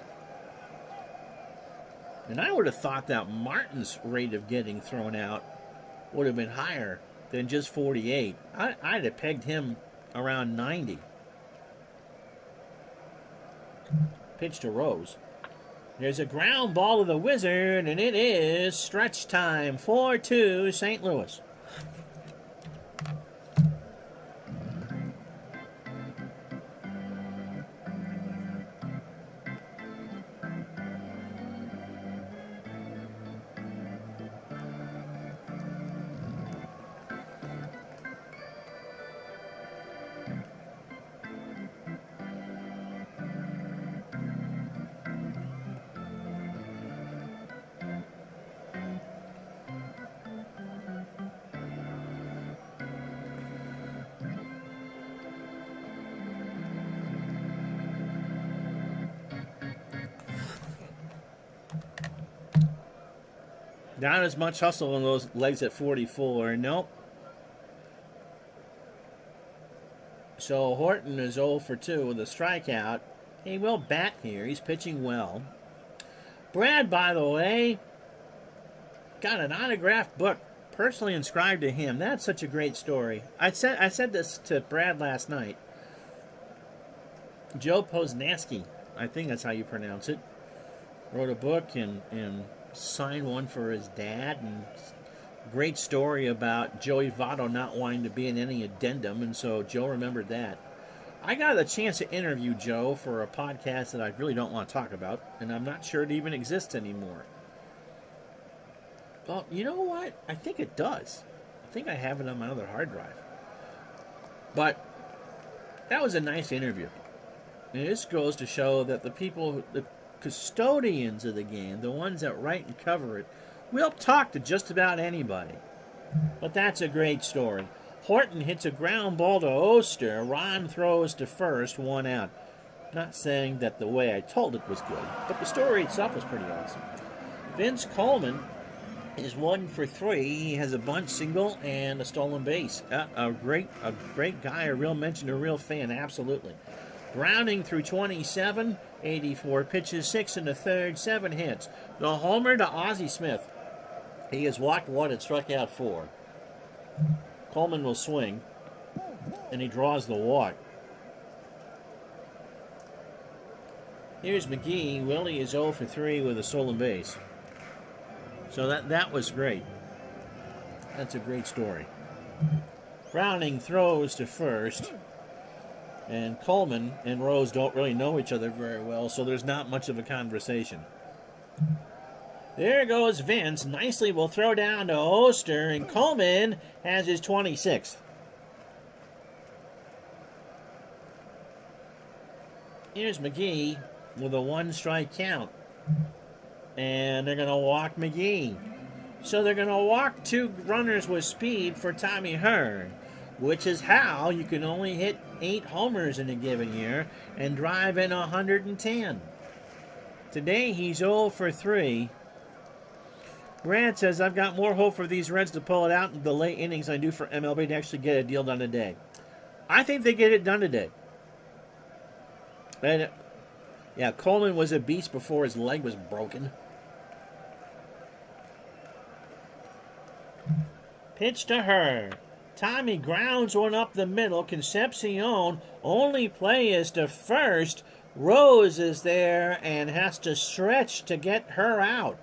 And I would have thought that Martin's rate of getting thrown out would have been higher than just 48. I'd have pegged him around 90. Pitch to Rose. There's a ground ball to the Wizard, and it is stretch time. 4-2 St. Louis. Not as much hustle on those legs at 44. Nope. So Horton is 0 for 2 with a strikeout. He will bat here. He's pitching well. Brad, by the way, got an autographed book personally inscribed to him. That's such a great story. I said this to Brad last night. Joe Posnanski, I think that's how you pronounce it, wrote a book and signed one for his dad, and great story about Joey Votto not wanting to be in any addendum, and so Joe remembered that. I got a chance to interview Joe for a podcast that I really don't want to talk about, and I'm not sure it even exists anymore. Well, you know what? I think it does. I think I have it on my other hard drive. But that was a nice interview. And this goes to show that the people, the custodians of the game, the ones that write and cover it, will talk to just about anybody. But that's a great story. Horton hits a ground ball to Oster. Ron throws to first, 1 out. Not saying that the way I told it was good, but the story itself was pretty awesome. Vince Coleman is 1 for 3. He has a bunt single and a stolen base. A great guy, a real mention, a real fan, absolutely. Browning through 27, 84 pitches, 6 1/3, 7 hits. The homer to Ozzie Smith. He has walked 1 and struck out 4. Coleman will swing, and he draws the walk. Here's McGee. Willie is 0 for 3 with a stolen base. So that was great. That's a great story. Browning throws to first. And Coleman and Rose don't really know each other very well, so there's not much of a conversation. There goes Vince. Nicely will throw down to Oster, and Coleman has his 26th. Here's McGee with a 1-strike count. And they're going to walk McGee. So they're going to walk 2 runners with speed for Tommy Hearn, which is how you can only hit 8 homers in a given year and drive in 110. Today he's 0 for 3. Brad says, I've got more hope for these Reds to pull it out in the late innings than I do for MLB to actually get a deal done today. I think they get it done today. And, yeah, Coleman was a beast before his leg was broken. Pitch to her. Tommy grounds one up the middle. Concepcion only play is to first. Rose is there and has to stretch to get her out.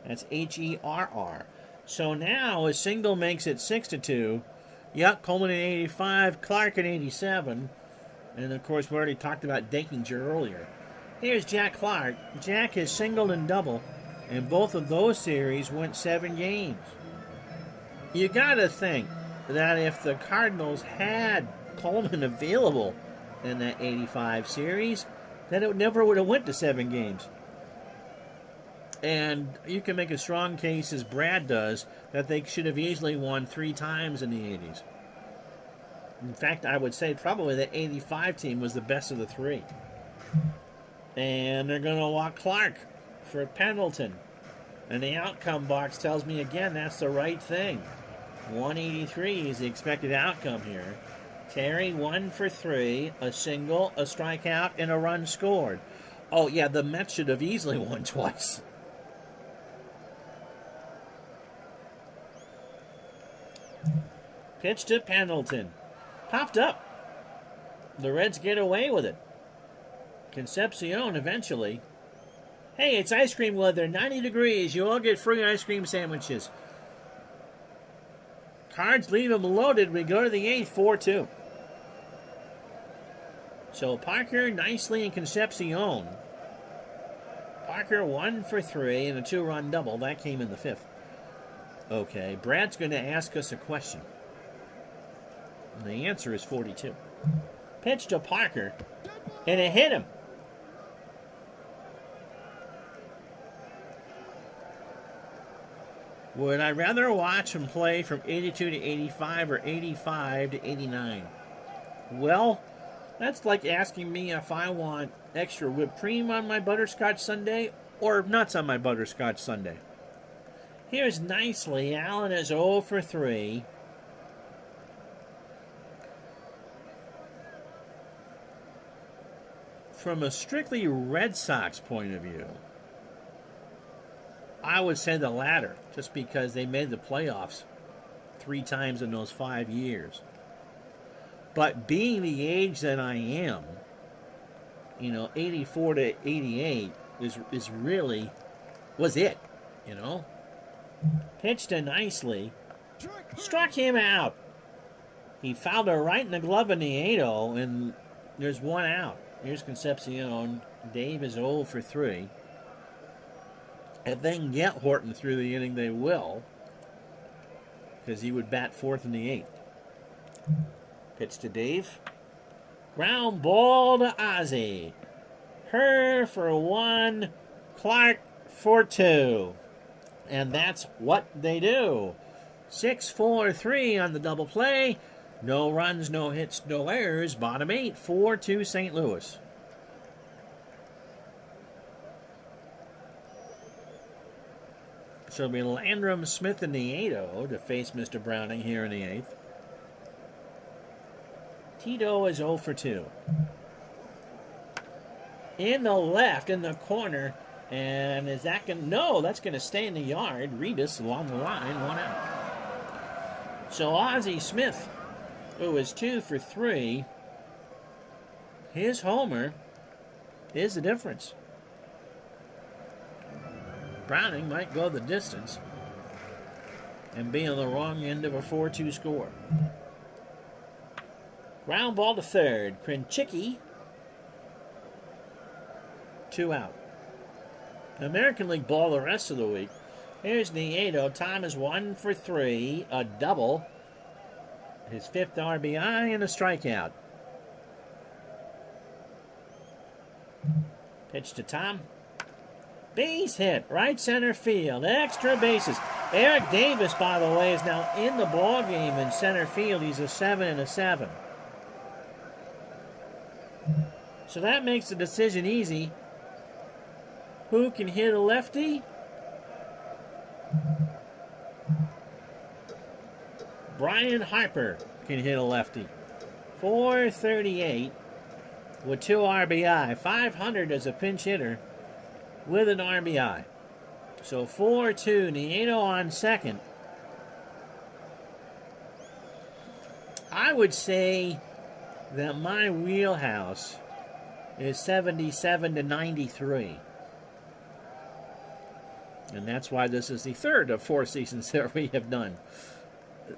That's Herr. So now a single makes it 6-2. Yep, Coleman at 85, Clark at 87. And of course, we already talked about Dakinger earlier. Here's Jack Clark. Jack has singled and double, and both of those series went 7 games. You gotta think that if the Cardinals had Coleman available in that 85 series, then it never would have went to 7 games. And you can make a strong case, as Brad does, that they should have easily won 3 times in the 80s. In fact, I would say probably the 85 team was the best of the 3. And they're going to walk Clark for Pendleton. And the outcome box tells me again that's the right thing. 183 is the expected outcome here. Terry 1 for 3, a single, a strikeout, and a run scored. Oh, yeah, the Mets should have easily won twice. Pitch to Pendleton. Popped up. The Reds get away with it. Concepcion eventually. Hey, it's ice cream weather, 90 degrees. You all get free ice cream sandwiches. Cards leave them loaded. We go to the 8th, 4-2. So Parker nicely in Concepcion. Parker 1 for 3 and a 2-run double. That came in the 5th. Okay, Brad's going to ask us a question. And the answer is 42. Pitch to Parker, and it hit him. Would I rather watch him play from 82 to 85 or 85 to 89? Well, that's like asking me if I want extra whipped cream on my butterscotch sundae or nuts on my butterscotch sundae. Here's nicely. Allen is 0 for 3. From a strictly Red Sox point of view, I would say the latter, just because they made the playoffs 3 times in those 5 years. But being the age that I am, 84 to 88 is really, was it, Pitched to nicely. Struck him out. He fouled her right in the glove in the 8-0, and there's 1 out. Here's Concepcion. Dave is 0 for 3. If they can get Horton through the inning, they will, because he would bat 4th in the 8th. Pitch to Dave. Ground ball to Ozzie. Her for 1. Clark for 2. And that's what they do. 6-4-3 on the double play. No runs, no hits, no errors. Bottom 8, 4-2 St. Louis. So it'll be Landrum Smith in the 8-0 to face Mr. Browning here in the 8th. Tito is 0 for 2. In the left, in the corner. And is that going to... No, that's going to stay in the yard. Rebus along the line, 1 out. So Ozzie Smith, who is 2 for 3. His homer is the difference. Browning might go the distance and be on the wrong end of a 4-2 score. Ground ball to third. Krenchicki, 2 out. American League ball the rest of the week. Here's Nieto. Tom is 1 for 3. A double. His 5th RBI and a strikeout. Pitch to Tom. Base hit. Right center field. Extra bases. Eric Davis, by the way, is now in the ball game in center field. He's a 7 and a 7. So that makes the decision easy. Who can hit a lefty? Brian Harper can hit a lefty. 438 with 2 RBI. 500 as a pinch hitter with an RBI. So 4-2. Nieto on second. I would say that my wheelhouse is 77 to 93. And that's why this is the third of 4 seasons that we have done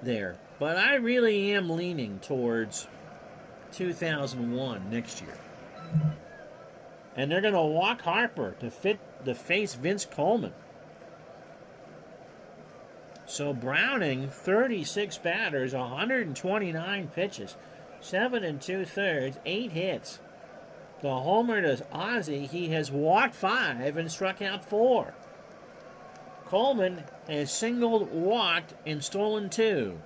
there. But I really am leaning towards 2001 next year. And they're going to walk Harper to face Vince Coleman. So Browning, 36 batters, 129 pitches, 7 2/3, 8 hits. The homer to Ozzie, he has walked 5 and struck out 4. Coleman has singled, walked, and stolen 2.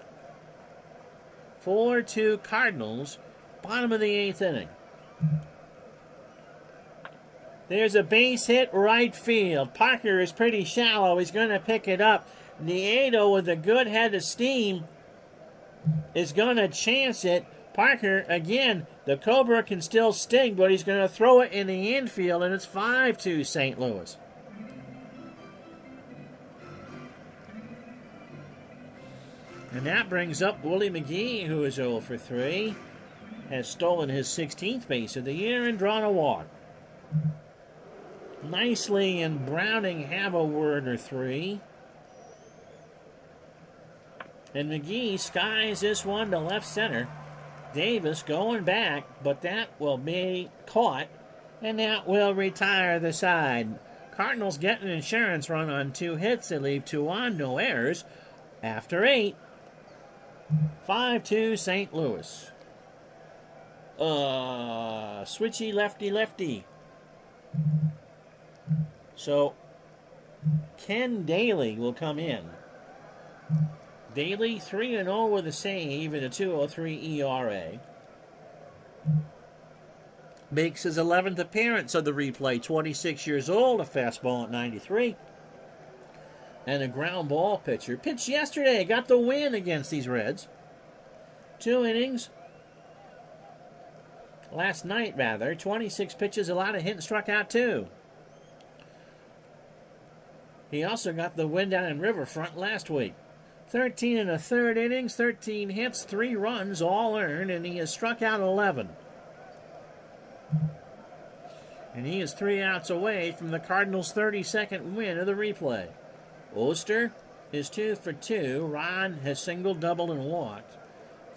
4-2 Cardinals, bottom of the 8th inning. There's a base hit right field. Parker is pretty shallow. He's going to pick it up. Nieto, with a good head of steam, is going to chance it. Parker, again, the Cobra can still sting, but he's going to throw it in the infield, and it's 5-2 St. Louis. And that brings up Willie McGee, who is 0 for 3. Has stolen his 16th base of the year and drawn a walk. Nicely and Browning have a word or 3. And McGee skies this one to left center. Davis going back, but that will be caught, and that will retire the side. Cardinals get an insurance run on 2 hits. They leave 2 on, no errors. After 8, 5-2 St. Louis. Switchy lefty. So Ken Daly will come in. Daly 3-0 with a save and a 2.03 ERA. Makes his 11th appearance of the replay. 26 years old, a fastball at 93. And a ground ball pitcher. Pitched yesterday, got the win against these Reds. 2 innings. Last night, rather. 26 pitches, a lot of hit and struck out, too. He also got the win down in Riverfront last week. 13 1/3 innings, 13 hits, 3 runs, all earned, and he has struck out 11. And he is 3 outs away from the Cardinals' 32nd win of the replay. Oster is 2 for 2. Ron has singled, doubled, and walked.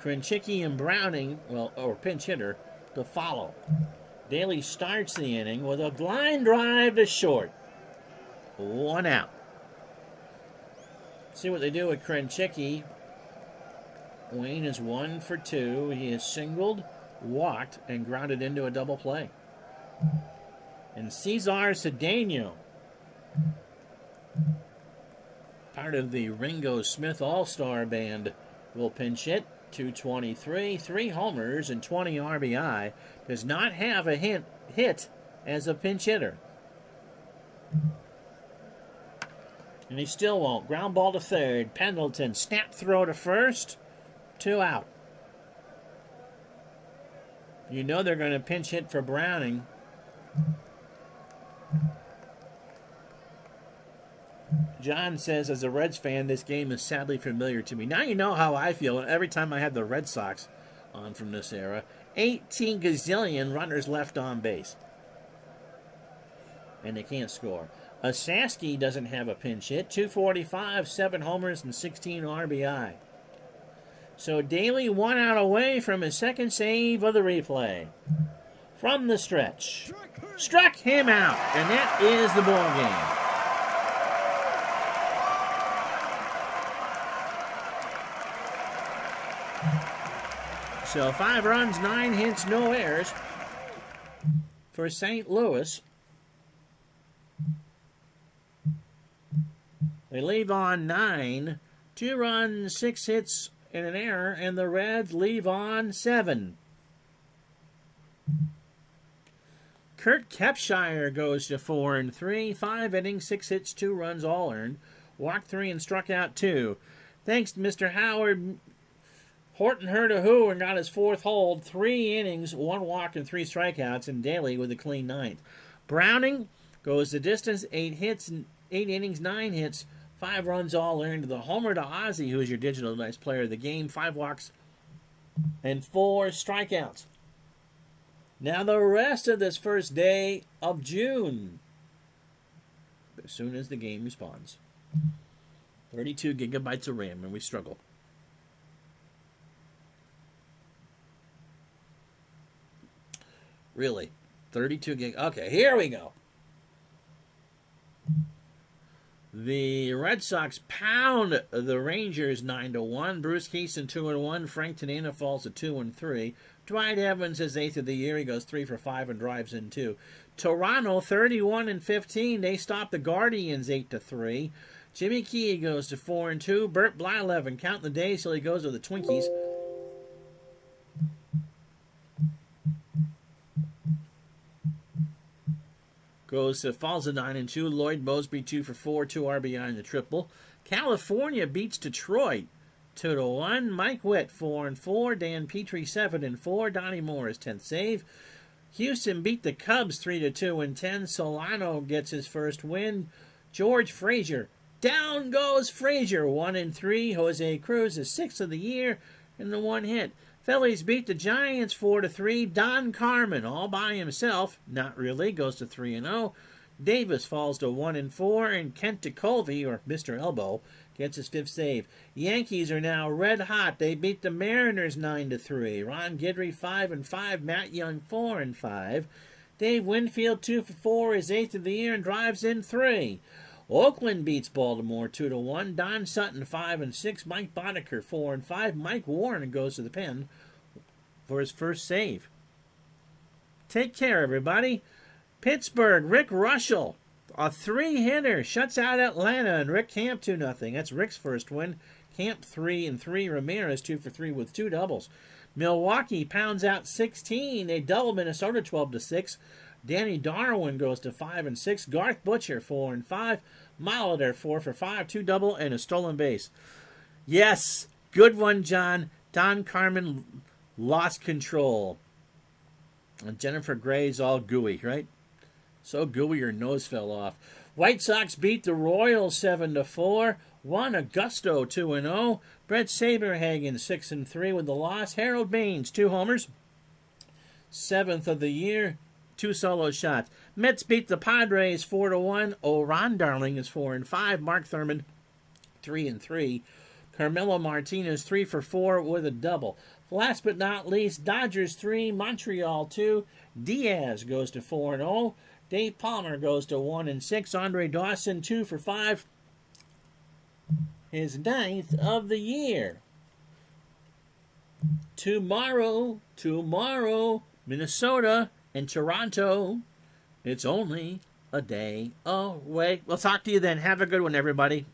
Krenchicki and Browning, or pinch hitter, to follow. Daly starts the inning with a line drive to short. 1 out. See what they do with Krenchicki. Wayne is 1 for 2. He has singled, walked, and grounded into a double play. And Cesar Cedeno, part of the Ringo Smith All-Star Band, will pinch hit. 223, 3 homers, and 20 RBI. Does not have a hit as a pinch hitter. And he still won't. Ground ball to third. Pendleton, snap throw to first. 2 out. You know they're going to pinch hit for Browning. John says, as a Reds fan, this game is sadly familiar to me. Now you know how I feel every time I have the Red Sox on from this era. 18 gazillion runners left on base. and they can't score. Osaski doesn't have a pinch hit. 245, 7 homers, and 16 RBI. So Daly 1 out away from his second save of the replay. From the stretch. Struck him out, and that is the ball game. So 5 runs, 9 hits, no errors for St. Louis. They leave on 9, 2 runs, 6 hits, and an error, and the Reds leave on 7. Kurt Kepshire goes to 4-3, 5 innings, 6 hits, 2 runs, all earned. Walked 3 and struck out 2. Thanks to Mr. Howard, Horton heard a hoo and got his 4th hold. 3 innings, 1 walk, and 3 strikeouts, and Daly with a clean 9th. Browning goes the distance, 8 innings, 9 hits, 5 runs, all earned. The homer to Ozzie, who is your digital nice player of the game, 5 walks and 4 strikeouts. Now the rest of this first day of June, as soon as the game responds. 32 gigabytes of RAM, and we struggle. Really? 32 gig. Okay, here we go. The Red Sox pound the Rangers 9-1. Bruce Keeson 2-1. Frank Tanana falls to 2-3. Dwight Evans is 8th of the year. He goes 3 for 5 and drives in 2. Toronto 31-15. They stop the Guardians 8-3. Jimmy Key goes to 4-2. Bert Blyleven, count the days till he goes to the Twinkies. Falls to 9-2. Lloyd Mosby 2 for 4, 2 RBI in the triple. California beats Detroit 2-1. Mike Witt 4-4. Dan Petrie 7-4. Donnie Moore his 10th save. Houston beat the Cubs 3-2 in 10. Solano gets his first win. George Frazier. Down goes Frazier 1-3. Jose Cruz is 6th of the year in the 1 hit. Phillies beat the Giants 4-3. Don Carmen all by himself, not really, goes to 3-0. Davis falls to 1-4, and Kent DeColvey, or Mr. Elbow, gets his 5th save. Yankees are now red hot. They beat the Mariners 9-3. Ron Guidry 5-5. Matt Young 4-5. Dave Winfield 2 for 4, his 8th of the year, and drives in 3. Oakland beats Baltimore 2-1. Don Sutton 5-6. Mike Boddicker 4-5. Mike Warren goes to the pen for his first save. Take care, everybody. Pittsburgh, Rick Russell, a 3-hitter, shuts out Atlanta, and Rick Camp 2-0. That's Rick's first win. Camp 3-3. Ramirez 2 for 3 with 2 doubles. Milwaukee pounds out 16. They double Minnesota 12-6. Danny Darwin goes to 5-6. Garth Butcher 4-5. Molitor 4 for 5, 2 double, and a stolen base. Yes, good one, John. Don Carmen lost control. And Jennifer Gray's all gooey, right? So gooey her nose fell off. White Sox beat the Royals 7-4. Juan Augusto 2-0. Brett Saberhagen 6-3 with the loss. Harold Baines 2 homers. 7th of the year. 2 solo shots. Mets beat the Padres 4-1. Ron Darling is 4-5. Mark Thurman 3-3. Carmelo Martinez 3 for 4 with a double. Last but not least, Dodgers 3, Montreal 2. Diaz goes to 4-0. Dave Palmer goes to 1-6. Andre Dawson 2 for 5. His 9th of the year. Tomorrow, Minnesota and Toronto. It's only a day away. We'll talk to you then. Have a good one, everybody.